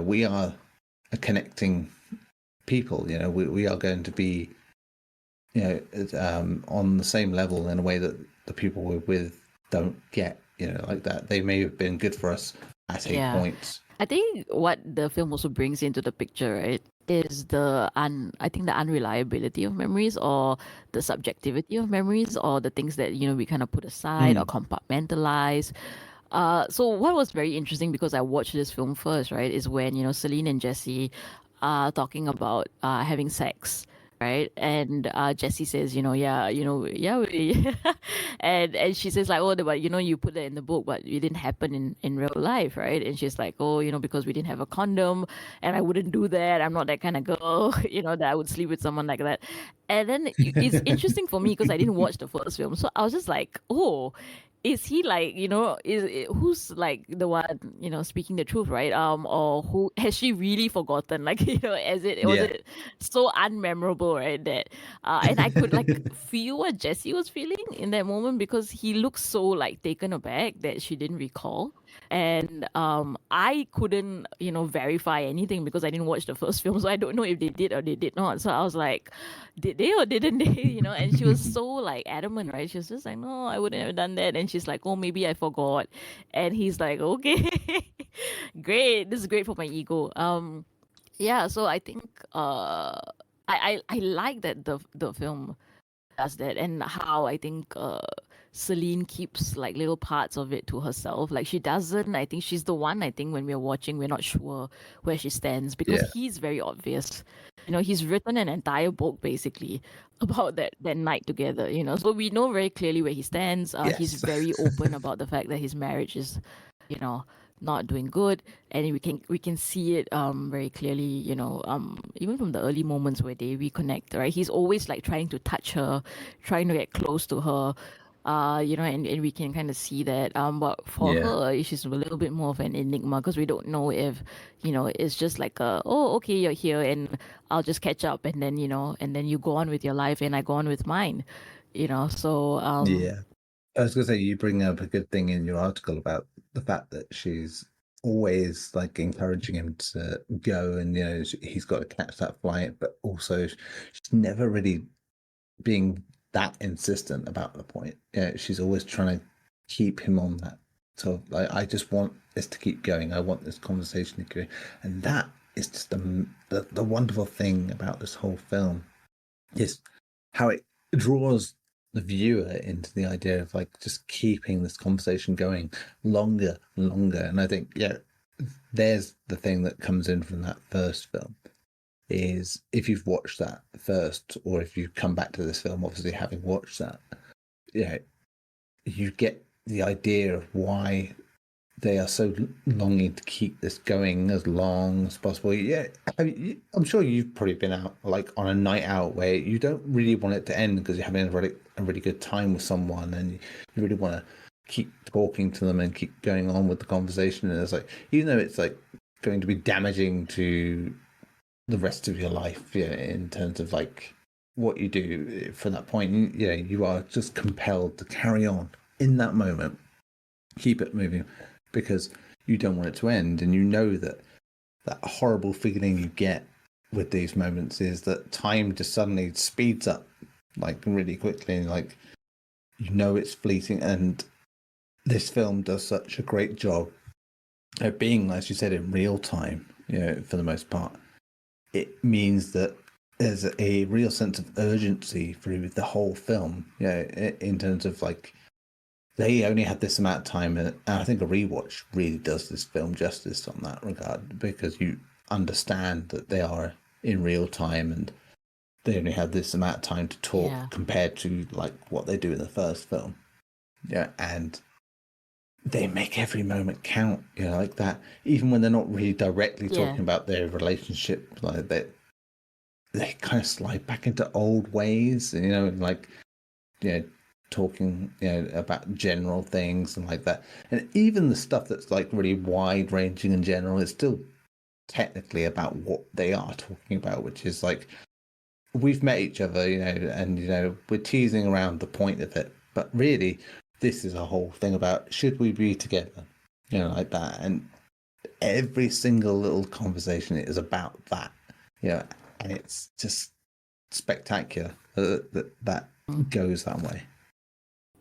we are a connecting people. We are going to be on the same level in a way that the people we're with don't get, like that. They may have been good for us at a yeah. point. I think what the film also brings into the picture, right, is I think the unreliability of memories, or the subjectivity of memories, or the things that we kind of put aside or Mm. compartmentalize. So what was very interesting, because I watched this film first, right, is when Celine and Jesse are talking about having sex, right? And Jessie says, yeah, and she says like, oh, but you put that in the book, but it didn't happen in real life, right? And she's like, oh, because we didn't have a condom, and I wouldn't do that. I'm not that kind of girl, that I would sleep with someone like that. And then it's interesting for me because I didn't watch the first film, so I was just like, oh, is he like, who's like the one speaking the truth, right? Or who has she really forgotten, like, as it was Yeah. it so unmemorable, right? That and I could like feel what Jesse was feeling in that moment, because he looked so like taken aback that she didn't recall. And I couldn't, verify anything because I didn't watch the first film, so I don't know if they did or they did not. So I was like, did they or didn't they? And she was so like adamant, right? She was just like, no, I wouldn't have done that. And she's like, oh, maybe I forgot. And he's like, okay, great. This is great for my ego. Yeah. So I think I like that the film does that, and how I think Celine keeps like little parts of it to herself. Like she doesn't. I think she's the one. I think when we're watching, we're not sure where she stands because Yeah. he's very obvious. He's written an entire book basically about that night together. So we know very clearly where he stands. He's Yes. very open about the fact that his marriage is, you know, not doing good, and we can see it very clearly, even from the early moments where they reconnect, right? He's always like trying to touch her, trying to get close to her, and we can kind of see that. But for Yeah. her, she's a little bit more of an enigma because we don't know if, it's just like oh, okay, you're here and I'll just catch up, and then, and then you go on with your life and I go on with mine, so Yeah. I was gonna say, you bring up a good thing in your article about the fact that she's always like encouraging him to go, and he's got to catch that flight, but also she's never really being that insistent about the point. Yeah, she's always trying to keep him on that. So like, I just want this to keep going. I want this conversation to go, and that is just the wonderful thing about this whole film is how it draws the viewer into the idea of like just keeping this conversation going longer and longer. And I think, yeah, there's the thing that comes in from that first film is if you've watched that first, or if you come back to this film, obviously having watched that, yeah, you get the idea of why they are so longing to keep this going as long as possible. Yeah, I'm sure you've probably been out like on a night out where you don't really want it to end because you're having a really good time with someone, and you really want to keep talking to them and keep going on with the conversation. And it's like, even though it's like going to be damaging to the rest of your life, yeah, in terms of like what you do from that point, yeah, you are just compelled to carry on in that moment, keep it moving, because you don't want it to end. And you know that that horrible feeling you get with these moments is that time just suddenly speeds up like really quickly, and like it's fleeting. And this film does such a great job of being, as you said, in real time, for the most part. It means that there's a real sense of urgency through the whole film, in terms of like they only had this amount of time, and I think a rewatch really does this film justice on that regard, because you understand that they are in real time and they only have this amount of time to talk compared to like what they do in the first film. Yeah, and they make every moment count, like that. Even when they're not really directly talking about their relationship, like that, they kind of slide back into old ways, like talking about general things and like that. And even the stuff that's like really wide ranging in general is still technically about what they are talking about, which is like, we've met each other, and we're teasing around the point of it, but really this is a whole thing about, should we be together, like that. And every single little conversation is about that, and it's just spectacular that goes that way.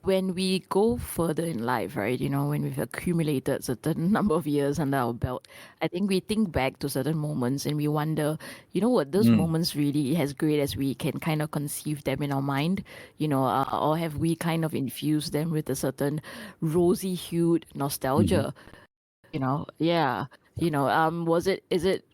When we go further in life, right, when we've accumulated a certain number of years under our belt, I think we think back to certain moments and we wonder, what those moments really, as great as we can kind of conceive them in our mind, or have we kind of infused them with a certain rosy-hued nostalgia, yeah, is it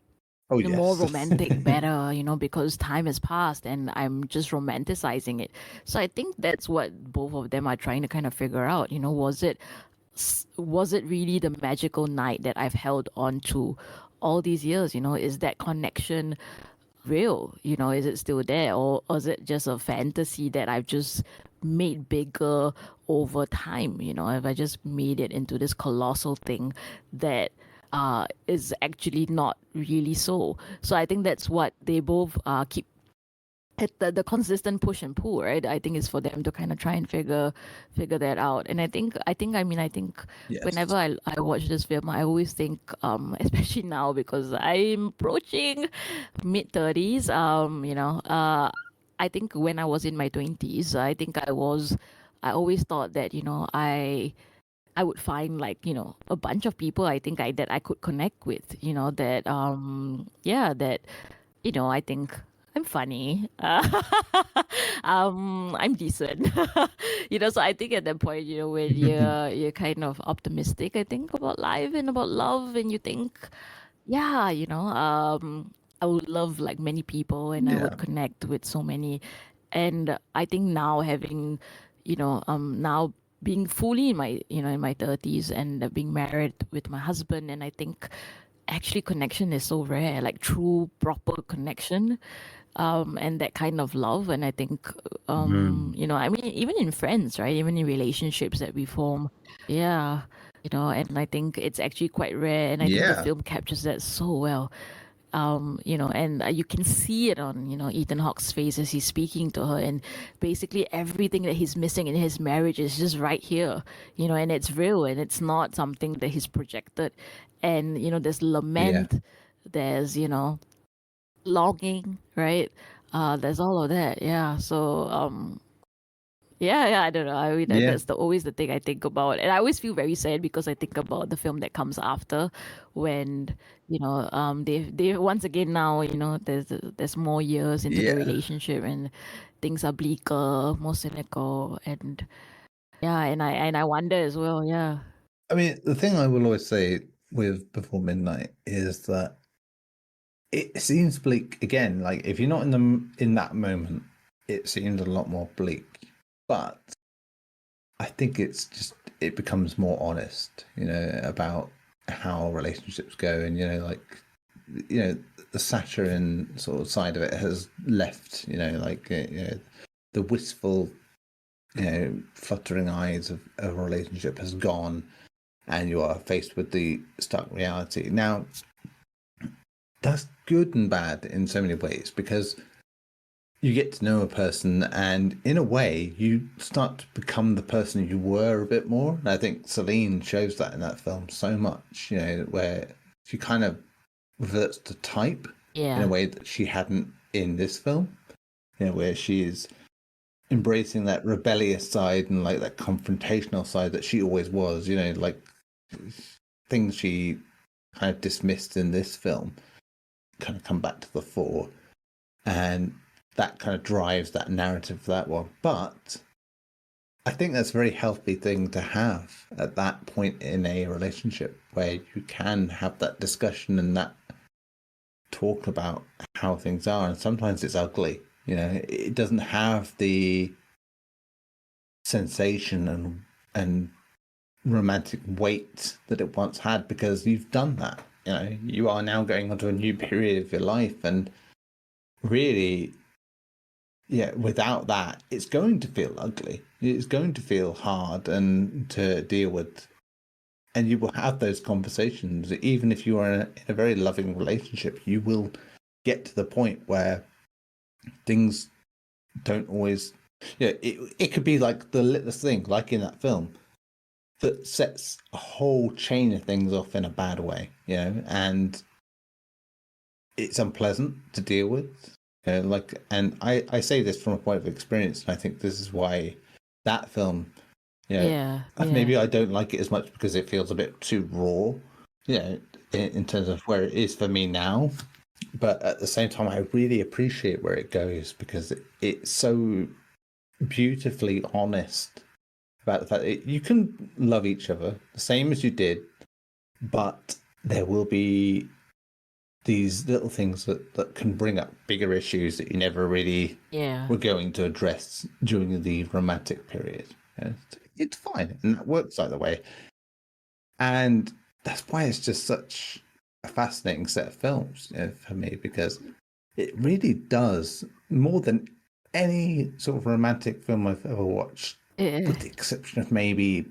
Oh, more yes. romantic, better, because time has passed and I'm just romanticizing it. So I think that's what both of them are trying to kind of figure out. Was it really the magical night that I've held on to all these years? Is that connection real? Is it still there, or is it just a fantasy that I've just made bigger over time? Have I just made it into this colossal thing that is actually not really so? So I think that's what they both keep the consistent push and pull, right? I think is for them to kind of try and figure that out. And I think Yes. whenever I watch this film, I always think, especially now because I'm approaching mid 30s, I think when I was in my 20s, I always thought that, I would find, like, a bunch of people I think that I could connect with, that that I think I'm funny. I'm decent. So I think at that point, when you're kind of optimistic, I think about life and about love, and you think, yeah, I would love like many people, and I Yeah. would connect with so many. And I think now having, now being fully in my, in my 30s, and being married with my husband, and I think actually connection is so rare, like true proper connection, and that kind of love. And I think, Mm. I mean, even in friends, right, even in relationships that we form, yeah, and I think it's actually quite rare, and I think the Yeah. film captures that so well. And you can see it on, Ethan Hawke's face as he's speaking to her, and basically everything that he's missing in his marriage is just right here, and it's real, and it's not something that he's projected. And, there's Yeah. lament, there's, longing, right? There's all of that, yeah. So, yeah, I don't know. I mean, Yeah. that's always the thing I think about, and I always feel very sad because I think about the film that comes after, when they once again now, there's more years into the Yeah. relationship, and things are bleaker, more cynical, and yeah, and I wonder as well, yeah, I mean, the thing I will always say with Before Midnight is that it seems bleak again. Like if you're not in that moment, it seems a lot more bleak. But I think it becomes more honest, about how relationships go, and the saccharine sort of side of it has left. The wistful, fluttering eyes of a relationship has gone, and you are faced with the stark reality. Now, that's good and bad in so many ways because you get to know a person, and in a way you start to become the person you were a bit more. And I think Celine shows that in that film so much, where she kind of reverts to type in a yeah, way that she hadn't in this film, where she is embracing that rebellious side and like that confrontational side that she always was, like things she kind of dismissed in this film kind of come back to the fore, and that kind of drives that narrative for that one. But I think that's a very healthy thing to have at that point in a relationship where you can have that discussion and that talk about how things are. And sometimes it's ugly, it doesn't have the sensation and romantic weight that it once had because you've done that. You are now going onto a new period of your life, and really, yeah, without that, it's going to feel ugly. It's going to feel hard and to deal with. And you will have those conversations, even if you are in a very loving relationship. You will get to the point where things don't always. It could be like the littlest thing, like in that film, that sets a whole chain of things off in a bad way, and it's unpleasant to deal with. And I say this from a point of experience, and I think this is why that film, yeah, maybe yeah, I don't like it as much because it feels a bit too raw, in terms of where it is for me now. But at the same time, I really appreciate where it goes because it's so beautifully honest about the fact that you can love each other the same as you did, but there will be these little things that can bring up bigger issues that you never really yeah, were going to address during the romantic period. It's fine, and that works either way. And that's why it's just such a fascinating set of films, for me, because it really does more than any sort of romantic film I've ever watched, yeah, with the exception of maybe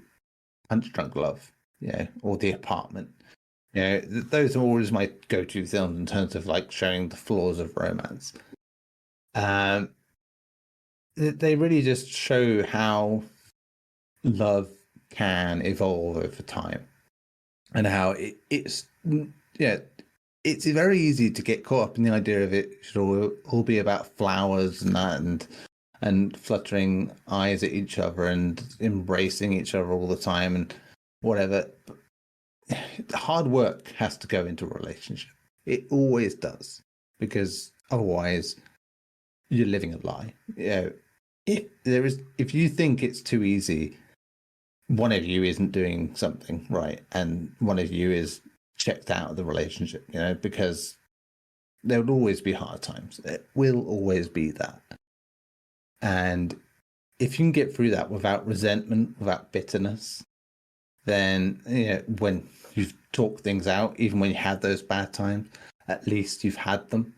Punch Drunk Love, or The Apartment. Those are always my go-to films in terms of like showing the flaws of romance. Um, they really just show how love can evolve over time, and how it's yeah, it's very easy to get caught up in the idea of it should all be about flowers and that, and fluttering eyes at each other and embracing each other all the time and whatever. Hard work has to go into a relationship. It always does, because otherwise you're living a lie. If you think it's too easy, one of you isn't doing something right, and one of you is checked out of the relationship. Because there will always be hard times. It will always be that. And if you can get through that without resentment, without bitterness, then when you've talked things out, even when you had those bad times, at least you've had them,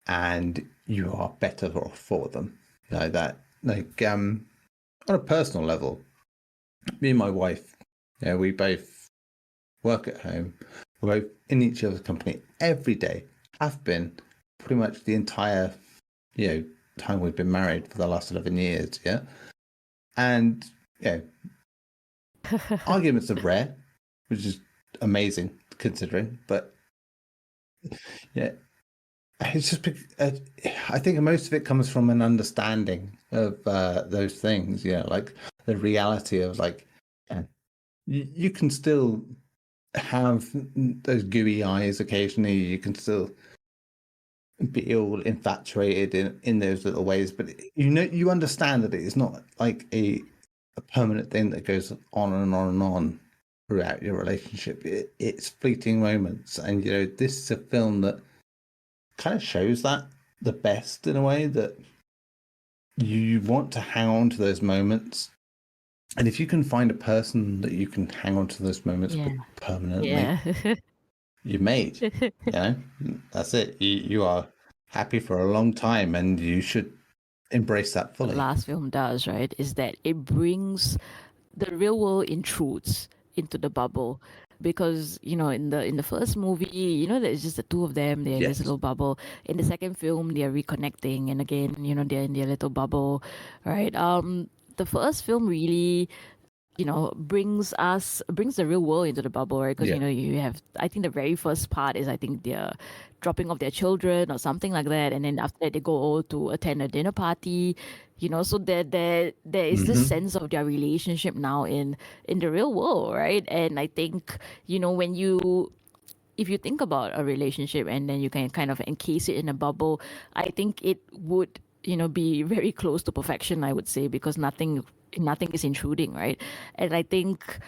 and you are better off for them. That, on a personal level, me and my wife, we both work at home. We're both in each other's company every day. Have been pretty much the entire, time we've been married for the last 11 years. Yeah. And, arguments are rare, which is amazing considering, but yeah, it's just, I think most of it comes from an understanding of those things, like the reality of you can still have those gooey eyes occasionally. You can still be all infatuated in those little ways, but you understand that it is not like a permanent thing that goes on and on and on throughout your relationship. It's fleeting moments, and this is a film that kind of shows that the best, in a way, that you want to hang on to those moments. And if you can find a person that you can hang on to those moments with permanently, Yeah. you're made. That's it. You are happy for a long time, and you should embrace that The fully. last film does, right, is that it brings the real world intrudes into the bubble, because in the first movie, there's just the two of them, they're in this Yes. little bubble. In the second film, they're reconnecting, and again, they're in their little bubble, right? The first film really brings the real world into the bubble, right? Because Yeah. you have, I think the very first part is, I think they're dropping off their children or something like that, and then after that they go to attend a dinner party, so there is this sense of their relationship now in the real world, right? And I think when you if you think about a relationship and then you can kind of encase it in a bubble, I think it would be very close to perfection, I would say, because nothing is intruding, right? And I think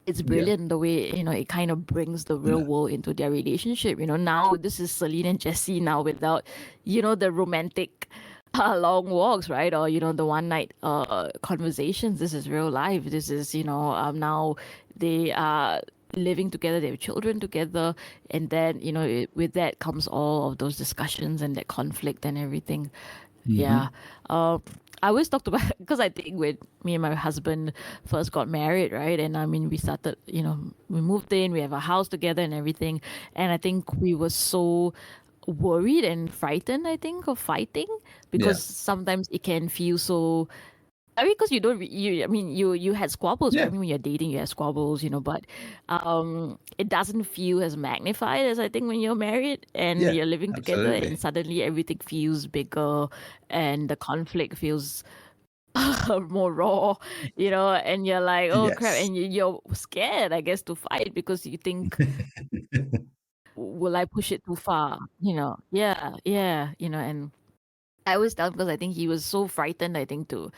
it's Yeah. brilliant the way it kind of brings the real No. world into their relationship. Now this is Celine and Jesse now without the romantic long walks, right? Or the one night conversations. This is real life. This is now they are living together, they have children together, and then with that comes all of those discussions and that conflict and everything. Yeah. Uh, I always talked about because I think when me and my husband first got married, right? And I mean, we started, we moved in, we have a house together and everything. And I think we were so worried and frightened, I think, of fighting, Yeah. because sometimes it can feel so. I mean, because you don't, I mean, you had squabbles, right? I Yeah. mean, when you're dating, you have squabbles, but it doesn't feel as magnified as I think when you're married and Yeah. you're living together, and Absolutely. suddenly everything feels bigger, and the conflict feels more raw, and you're like, oh crap, Yes. and you're scared, I guess, to fight because you think, will I push it too far? Yeah, yeah, and I always tell him because I think he was so frightened, I think, to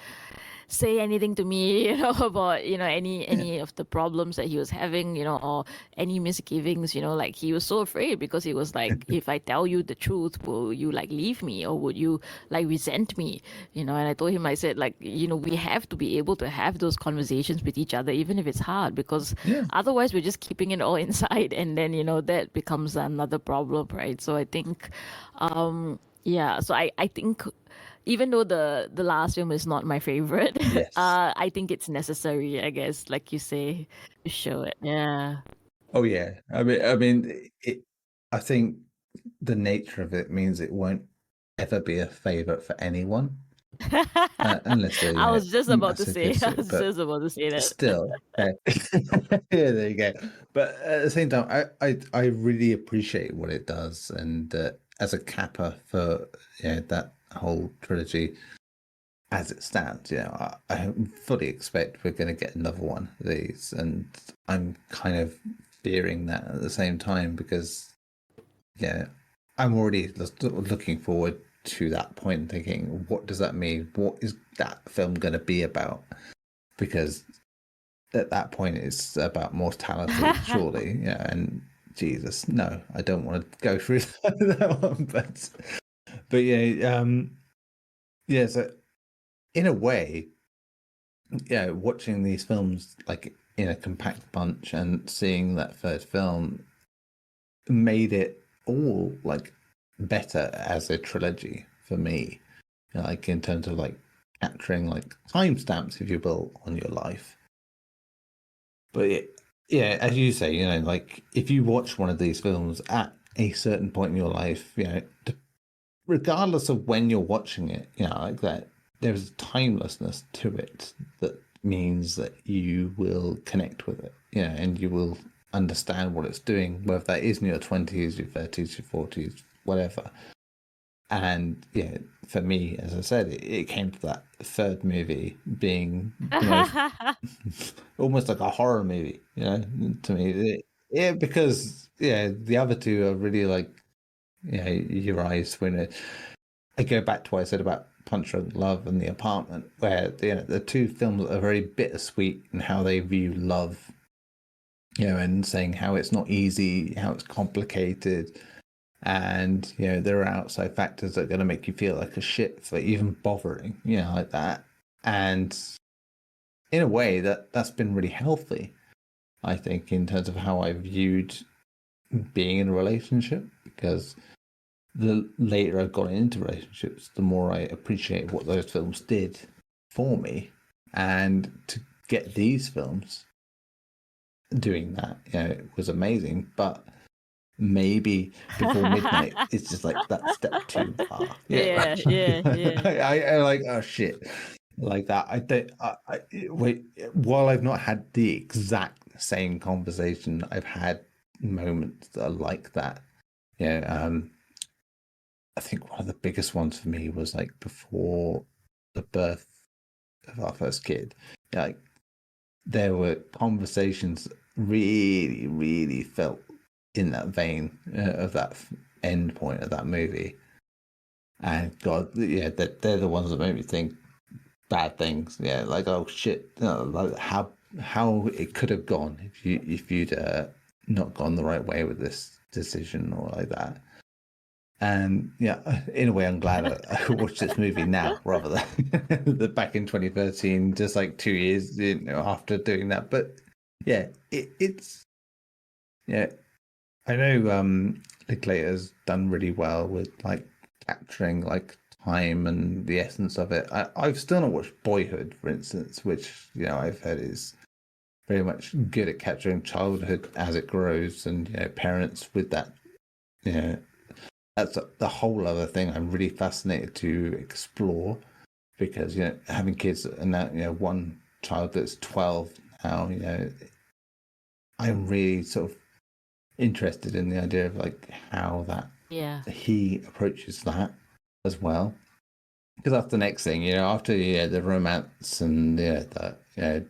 say anything to me, about, any of the problems that he was having, or any misgivings, like he was so afraid because he was like, if I tell you the truth, will you like leave me, or would you like resent me? And I told him, I said, like, we have to be able to have those conversations with each other, even if it's hard, because Yeah. otherwise we're just keeping it all inside, and then, that becomes another problem, right? So I think, yeah, so I think even though the last film is not my favorite, Yes. I think it's necessary, I guess, like you say, to show it. Yeah. Oh yeah. I mean, I think the nature of it means it won't ever be a favorite for anyone, unless they're I was just about to massive say. hits. I was But just about to say that. still, yeah. Yeah, there you go. But at the same time, I really appreciate what it does, and as a capper for that whole trilogy as it stands, I fully expect we're going to get another one of these, and I'm kind of fearing that at the same time because I'm already looking forward to that point, thinking, what does that mean? What is that film going to be about? Because at that point, it's about mortality, surely. And Jesus, no, I don't want to go through that one. But so in a way, watching these films like in a compact bunch and seeing that third film made it all like better as a trilogy for me, like in terms of like capturing like timestamps, if you will, on your life. But as you say, like if you watch one of these films at a certain point in your life, regardless of when you're watching it, like that, there's a timelessness to it that means that you will connect with it, and you will understand what it's doing, whether that is in your 20s, your 30s, your 40s, whatever. And for me, as I said, it came to that third movie being almost like a horror movie, to me. Because the other two are really like, your eyes when I go back to what I said about Punch Drunk Love and The Apartment, where the two films are very bittersweet in how they view love, and saying how it's not easy, how it's complicated, and there are outside factors that are going to make you feel like a shit for even bothering, like that. And in a way, that's been really healthy, I think, in terms of how I viewed being in a relationship, because the later I've gotten into relationships, the more I appreciate what those films did for me. And to get these films doing that, it was amazing. But maybe Before Midnight it's just like that step too far. Yeah. I like, oh shit, like that. I don't. Wait. While I've not had the exact same conversation, I've had moments that are like that. I think one of the biggest ones for me was like before the birth of our first kid. Like there were conversations really, really felt in that vein of that end point of that movie. And God, they're the ones that make me think bad things. Yeah, like, oh shit, like how it could have gone if you'd not gone the right way with this decision or like that. And in a way, I'm glad I watched this movie now rather than back in 2013, just like 2 years after doing that. But it's I know Linklater's done really well with like capturing like time and the essence of it. I've still not watched Boyhood, for instance, which I've heard is very much good at capturing childhood as it grows, and parents with that. That's the whole other thing I'm really fascinated to explore, because having kids and now one child that's 12 now, I'm really sort of interested in the idea of like how that he approaches that as well, because that's the next thing, after the romance and that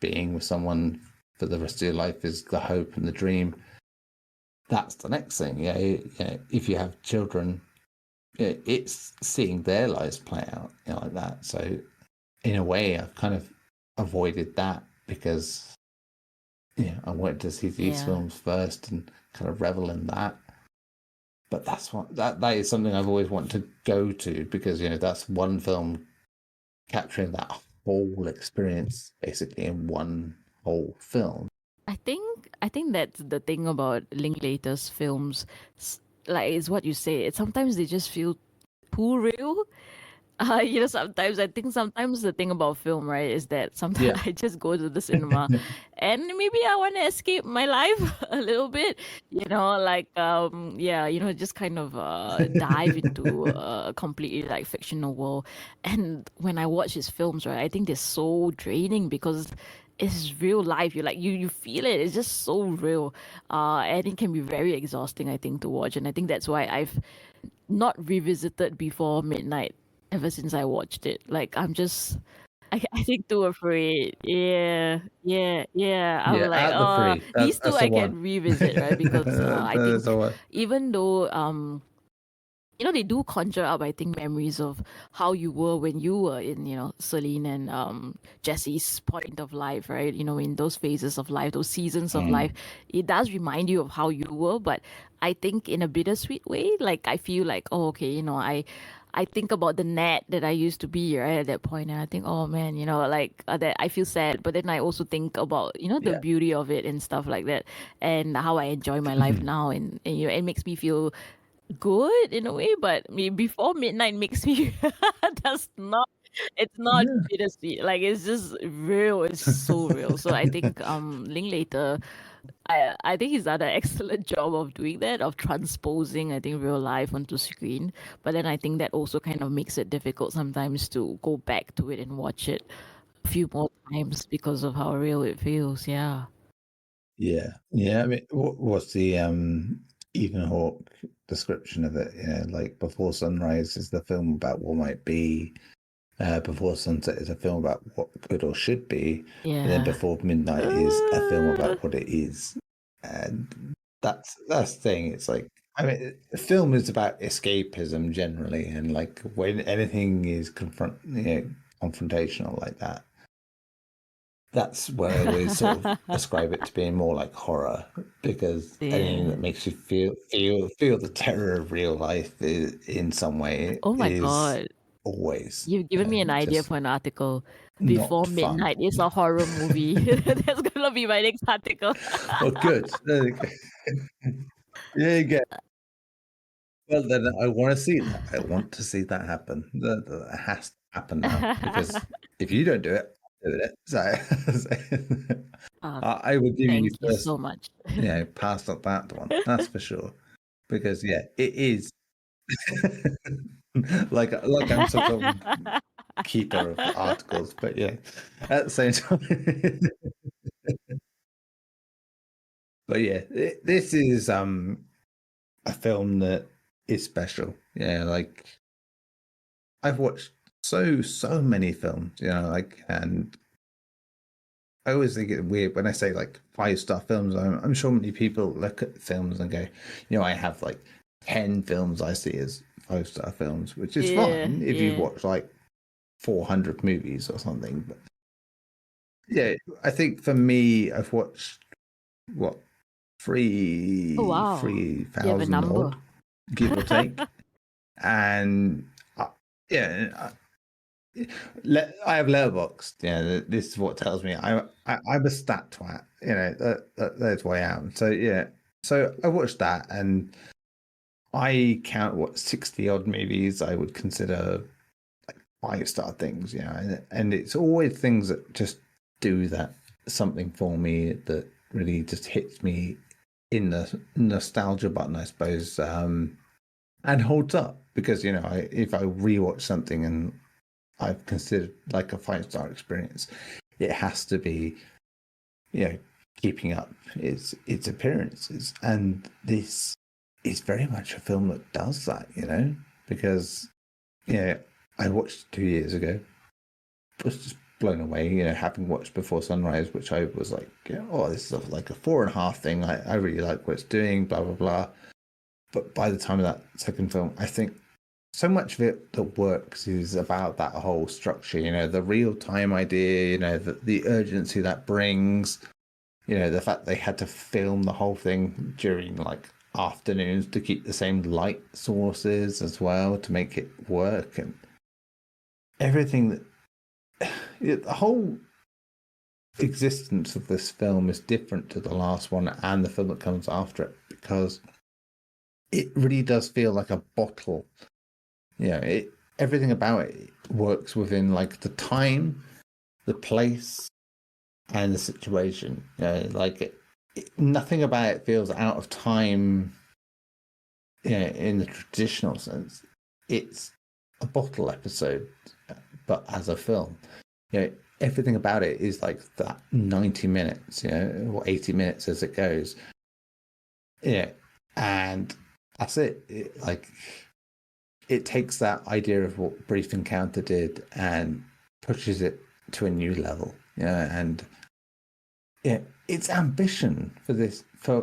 being with someone for the rest of your life is the hope and the dream. That's the next thing. If you have children, it's seeing their lives play out, like that. So in a way, I've kind of avoided that because I wanted to see these films first and kind of revel in that. But that's what that is something I've always wanted to go to, because that's one film capturing that whole experience basically in one whole film. I think that's the thing about Linklater's films. Like, it's what you say. Sometimes they just feel too real. Sometimes I think sometimes the thing about film, right, is that sometimes Yeah. I just go to the cinema and maybe I want to escape my life a little bit, just kind of dive into a completely like fictional world. And when I watch his films, right, I think they're so draining because it's real life. You feel it. It's just so real. And it can be very exhausting, I think, to watch. And I think that's why I've not revisited before midnight ever since I watched it. Like I think too afraid. Yeah, yeah, yeah. I'm Yeah, like, out the three. these two That's the I one. can revisit, right? Because I That's the think one. even though they do conjure up, I think, memories of how you were when you were in, Celine and Jesse's point of life, right? In those phases of life, those seasons of life, Mm. it does remind you of how you were, but I think in a bittersweet way. Like I feel like, oh, okay, I think about the Nat that I used to be right at that point, and I think, oh man, that I feel sad, but then I also think about the Yeah. beauty of it and stuff like that, and how I enjoy my life now, and it makes me feel good in a way, but before midnight makes me that's not it's not Yeah. bittersweet. Like it's just real. It's so real. So I think Linklater, I think he's done an excellent job of doing that, of transposing I think real life onto screen. But then I think that also kind of makes it difficult sometimes to go back to it and watch it a few more times because of how real it feels. Yeah. Yeah. Yeah. I mean, what's the Ethan Hawke description of it? Like Before Sunrise is the film about what might be. Before Sunset is a film about what could or should be, and then Yeah. Before Midnight is a film about what it is. And that's the thing. It's like, I mean, film is about escapism generally, and like when anything is confrontational like that, that's where I always sort of ascribe it to being more like horror, because anything Yeah. that makes you feel the terror of real life in some way Oh my is God. always You've given me an idea just for an article. Before not fun. Midnight is a horror movie. That's gonna be my next article. Well, good. There you go. There you go. Well, then I want to see that. I want to see that happen. That has to happen now, because if you don't do it, I'm doing it. So, uh, I would give you Thank you first, so much. pass up that one. That's for sure. Because yeah, it is like I'm some sort of keeper of articles, but yeah, at the same time. But yeah, this is a film that is special. Yeah, like I've watched so many films, and I always think it's weird when I say like 5-star films. I'm sure many people look at films and go, I have like 10 films I see as 5-star films, which is Yeah, fine if you've yeah. watched like 400 movies or something. But yeah, I think for me, I've watched what Oh three wow. three You have a thousand number. odd, give or take. And yeah, I have Letterboxd. Yeah, this is what tells me I'm a stat twat. That's why I am. So yeah, so I watched that, and I count what 60 odd movies I would consider like 5-star things. And it's always things that just do that something for me that really just hits me in the nostalgia button, I suppose. And holds up, because if I rewatch something and I've considered like a 5-star experience, it has to be, keeping up its appearances. And this is very much a film that does that, because I watched 2 years ago, was just blown away, having watched Before Sunrise, which I was like, oh, this is like a 4.5 thing. I really like what it's doing, blah blah blah. But by the time of that second film, I think so much of it that works is about that whole structure, the real time idea, the urgency that brings, the fact they had to film the whole thing during like afternoons to keep the same light sources as well to make it work, and everything the whole existence of this film is different to the last one and the film that comes after it, because it really does feel like a bottle. everything about it works within like the time, the place, and the situation. You know, like nothing about it feels out of time. You know, in the traditional sense, it's a bottle episode, but as a film. You know, everything about it is like that 90 minutes, you know, or 80 minutes as it goes. Yeah. And that's it. It takes that idea of what Brief Encounter did and pushes it to a new level. Yeah. And yeah, its ambition for this for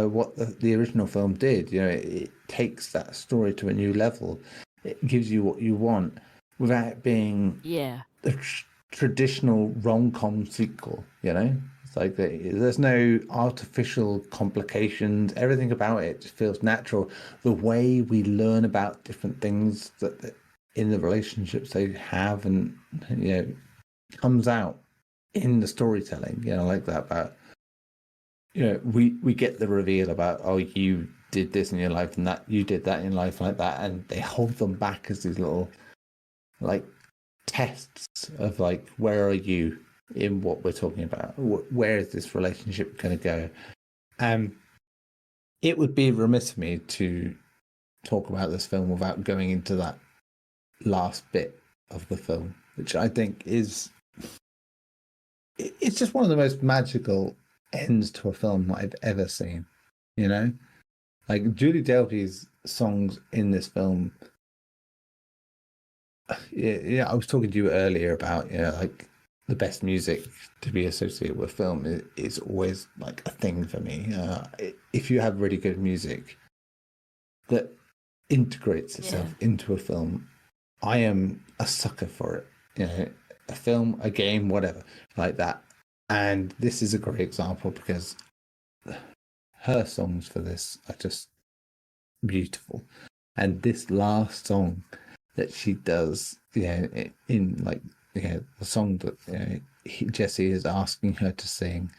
what the original film did, you know, it takes that story to a new level. It gives you what you want without it being the traditional rom-com sequel, you know. It's like there's no artificial complications. Everything about it just feels natural. The way we learn about different things that in the relationships they have, and you know, comes out in the storytelling, you know, like that about, you know, we get the reveal about, oh, you did this in your life and that you did that in life, like that, and they hold them back as these little like tests of like, where are you in what we're talking about? Where is this relationship going to go? It would be remiss of me to talk about this film without going into that last bit of the film, which I think is, it's just one of the most magical ends to a film I've ever seen. You know, like Julie Delpy's songs in this film. Yeah, I was talking to you earlier about, you know, like the best music to be associated with film is always like a thing for me. If you have really good music that integrates itself into a film, I am a sucker for it. You know, a film, a game, whatever, like that. And this is a great example because her songs for this are just beautiful. And this last song that she does, you know, in like, you know, the song that, you know, Jesse is asking her to sing,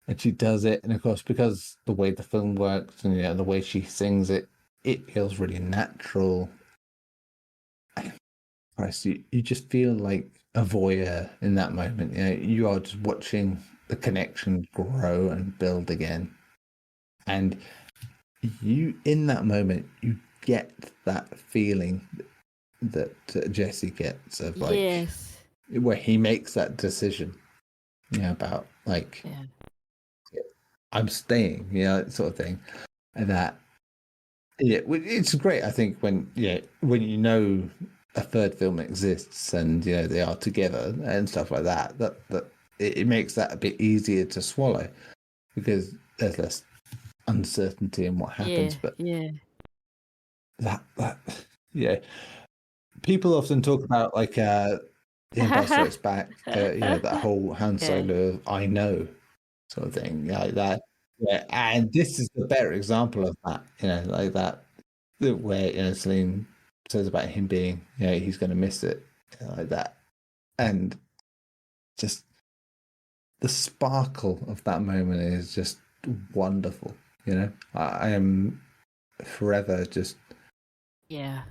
and she does it, and of course, because the way the film works and, you know, the way she sings it, it feels really natural. Christ, you just feel like a voyeur in that moment. You know, you are just watching the connection grow and build again, and you, in that moment, you get that feeling that Jesse gets of like, where he makes that decision, you know, about like, I'm staying, you know, sort of thing, and that, yeah, it's great. I think when, yeah, when you know a third film exists and, you know, they are together and stuff like that, that it makes that a bit easier to swallow because there's less uncertainty in what happens. But that yeah, people often talk about like The Empire Strikes Back, you know, that whole Han Solo I know sort of thing, like that. Yeah, and this is the better example of that, you know, like that, where, you know, Celine says about him being, you know, he's going to miss it, you know, like that, and just the sparkle of that moment is just wonderful. You know, I am forever just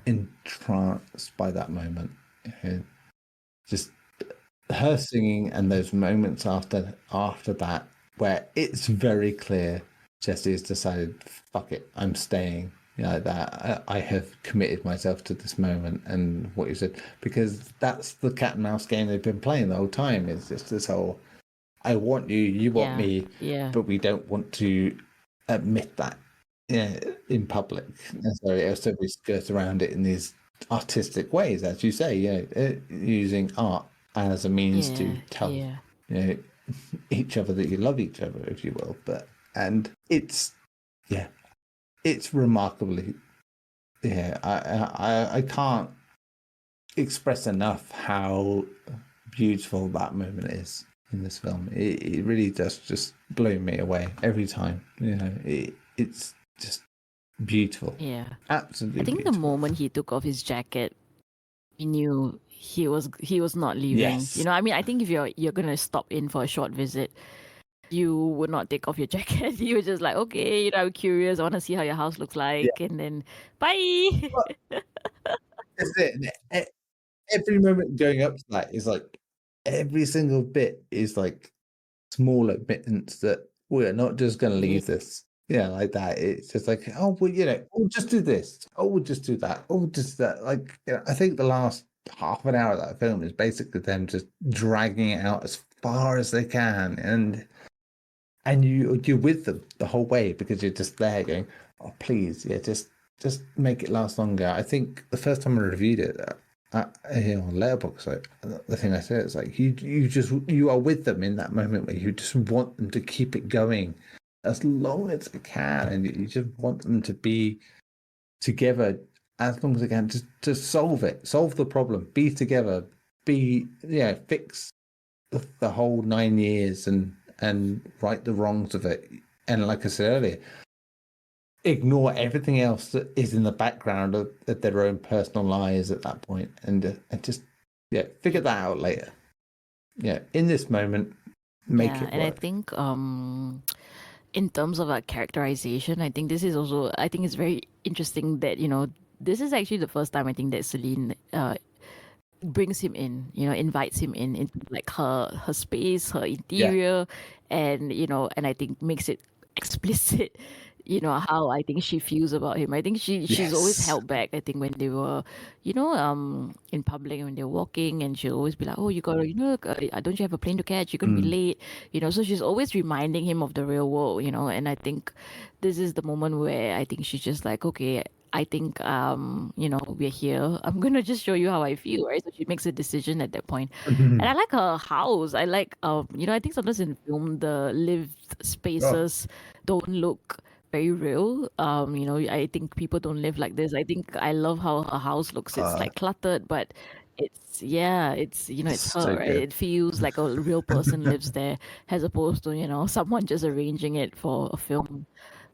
entranced by that moment. You know, just her singing and those moments after that where it's very clear Jesse has decided, fuck it, I'm staying. You know, that I have committed myself to this moment and what you said, because that's the cat and mouse game they've been playing the whole time. It's just this whole, I want you, you want me, but we don't want to admit that, yeah, in public necessarily. So we skirt around it in these artistic ways, as you say, you know, using art as a means to tell, you know, each other that you love each other, if you will. But, and it's, yeah, it's remarkably, yeah, I can't express enough how beautiful that moment is in this film. It really does just blow me away every time. You know, it's just beautiful. Yeah, Absolutely. I think beautiful. the moment he took off his jacket, we knew he was not leaving. Yes. You know, I mean, I think if you're gonna stop in for a short visit, you would not take off your jacket. You were just like, okay, you know, I'm curious. I want to see how your house looks like, and then bye. That's it. Every moment going up to that is like every single bit is like small admittance that we're not just going to Yeah. leave this, like that. It's just like, oh, well, we'll just do this. Oh, we'll just do that. Oh, just that. Like, I think the last half an hour of that film is basically them just dragging it out as far as they can, and you're with them the whole way because you're just there going, oh, please, yeah, just make it last longer. I think the first time I reviewed it, on Letterboxd, like the thing I said is like you are with them in that moment where you just want them to keep it going as long as they can, and you just want them to be together as long as they can, just to solve the problem, be together, fix the whole 9 years and right the wrongs of it. And like I said earlier, ignore everything else that is in the background of their own personal lives at that point, and just figure that out later. In this moment, make it work. And I think in terms of characterization, I think this is also, I think it's very interesting that this is actually the first time I think that Celine brings him in, invites him in into like her space, her interior, and and I think makes it explicit, how I think she feels about him. I think she's always held back. I think when they were, in public, when they're walking, and she'll always be like, "Oh, you gotta, don't you have a plane to catch? You're gonna be late." So she's always reminding him of the real world. And I think this is the moment where I think she's just like, okay, I think we're here. I'm gonna just show you how I feel, right? So she makes a decision at that point. And I like her house. I like I think sometimes in film the lived spaces don't look very real. I think people don't live like this. I think I love how her house looks. It's like cluttered, but it's her, so right? good. It feels like a real person lives there as opposed to, someone just arranging it for a film.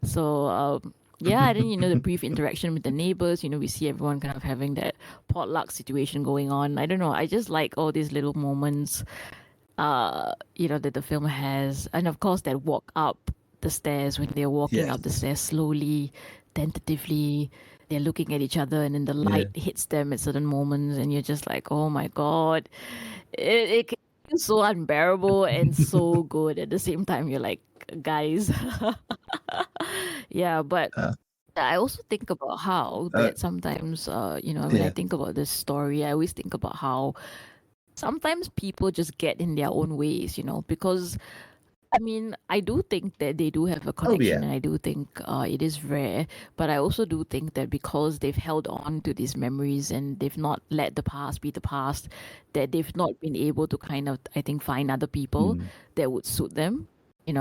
So yeah, and then the brief interaction with the neighbors, we see everyone kind of having that potluck situation going on. I don't know, I just like all these little moments that the film has. And of course that walk up the stairs, when they're walking up the stairs slowly, tentatively, they're looking at each other, and then the light hits them at certain moments, and you're just like, oh my god, it can feel so unbearable and so good at the same time. You're like, guys. Yeah, but I also think about how that sometimes, when I think about this story, I always think about how sometimes people just get in their own ways, because I mean, I do think that they do have a connection, and I do think it is rare, but I also do think that because they've held on to these memories and they've not let the past be the past, that they've not been able to kind of, I think, find other people that would suit them, and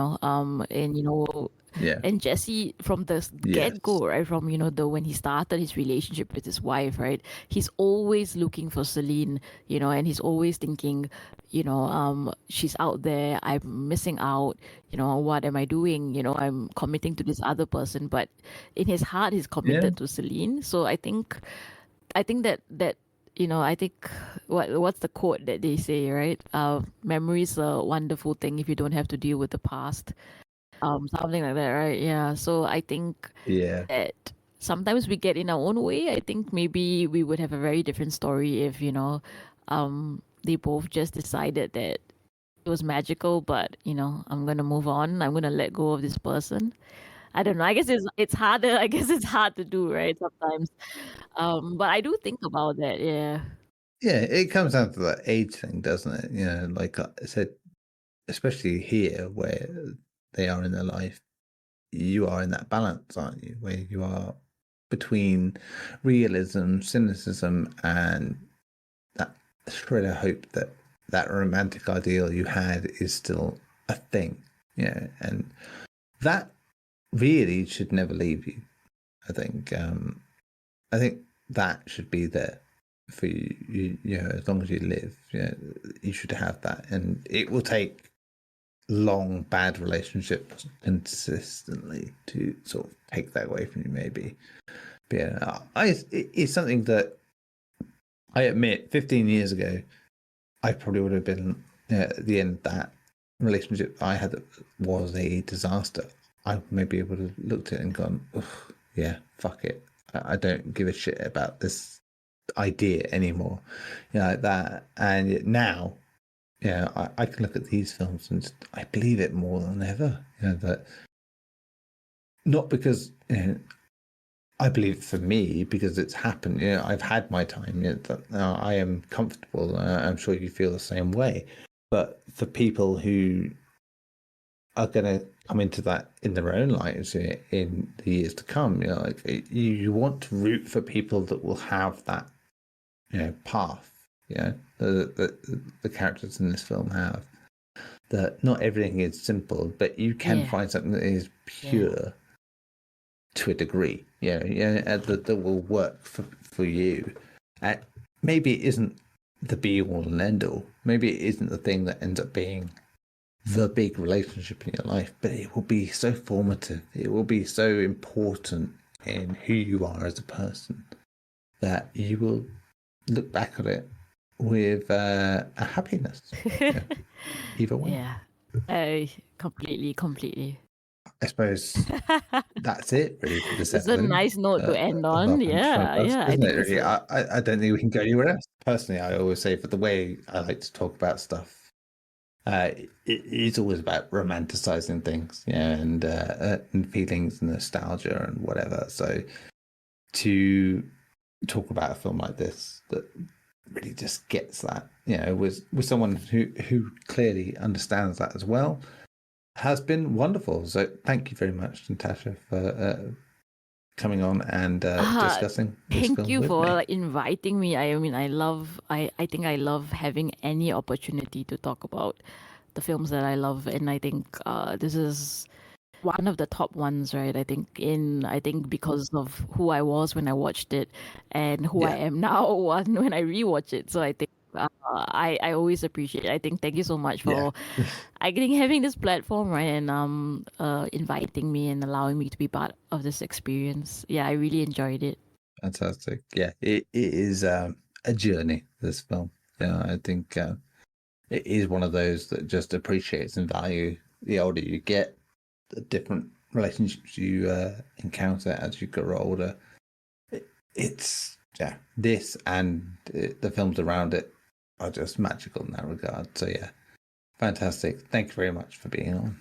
and Jesse from the get go, right? From the when he started his relationship with his wife, right? He's always looking for Celine, and he's always thinking, she's out there, I'm missing out, what am I doing? I'm committing to this other person, but in his heart, he's committed to Celine. So I think that I think what's the quote that they say, right? Memory is a wonderful thing if you don't have to deal with the past, something like that, right? Yeah. So I think that sometimes we get in our own way. I think maybe we would have a very different story if they both just decided that it was magical, but I'm gonna move on. I'm gonna let go of this person. I don't know. I guess it's harder. I guess it's hard to do, right? Sometimes. But I do think about that. Yeah. Yeah, it comes down to that age thing, doesn't it? Like I said, especially here where they are in their life, you are in that balance, aren't you? Where you are between realism, cynicism, and that shred of hope that that romantic ideal you had is still a thing. And that really should never leave you. I think that should be there for you. As long as you live, you should have that, and it will take long bad relationships consistently to sort of take that away from you, maybe. But it's something that I admit 15 years ago I probably would have been at the end of that relationship I had that was a disaster. I maybe would have looked at it and gone, yeah, fuck it, I don't give a shit about this idea anymore, like that. And now, I can look at these films and I believe it more than ever. That not because I believe it for me because it's happened. I've had my time. That now I am comfortable. I'm sure you feel the same way. But for people who are going to come into that in their own lives in the years to come, you want to root for people that will have that, path. The characters in this film have that. Not everything is simple, but you can find something that is pure to a degree. That will work for you. Maybe it isn't the be all and end all. Maybe it isn't the thing that ends up being the big relationship in your life, but it will be so formative. It will be so important in who you are as a person that you will look back at it with a happiness. Either way. Yeah, I completely. I suppose that's it really for this It's a episode. nice note to end Of on. our Punch Yeah, podcast, yeah. I isn't it? think it's Really, I don't think we can go anywhere else. Personally, I always say for the way I like to talk about stuff, it's always about romanticizing things, and feelings and nostalgia and whatever. So to talk about a film like this that really just gets that, with someone who clearly understands that as well, has been wonderful. So thank you very much, Natasha, for coming on and discussing this Thank film you with for me. inviting me. I mean, I think I love having any opportunity to talk about the films that I love, and I think this is one of the top ones, right? I think because of who I was when I watched it and who I Yeah, am now when I rewatch it. So I think I always appreciate it. I think thank you so much yeah. for I think having this platform, right, and inviting me and allowing me to be part of this experience. Yeah, I really enjoyed it. Fantastic. Yeah, it is a journey, this film. Yeah, I think it is one of those that just appreciates and value the older you get, the different relationships you encounter as you grow older. It's, this and the films around it are just magical in that regard. So, yeah, fantastic. Thank you very much for being on.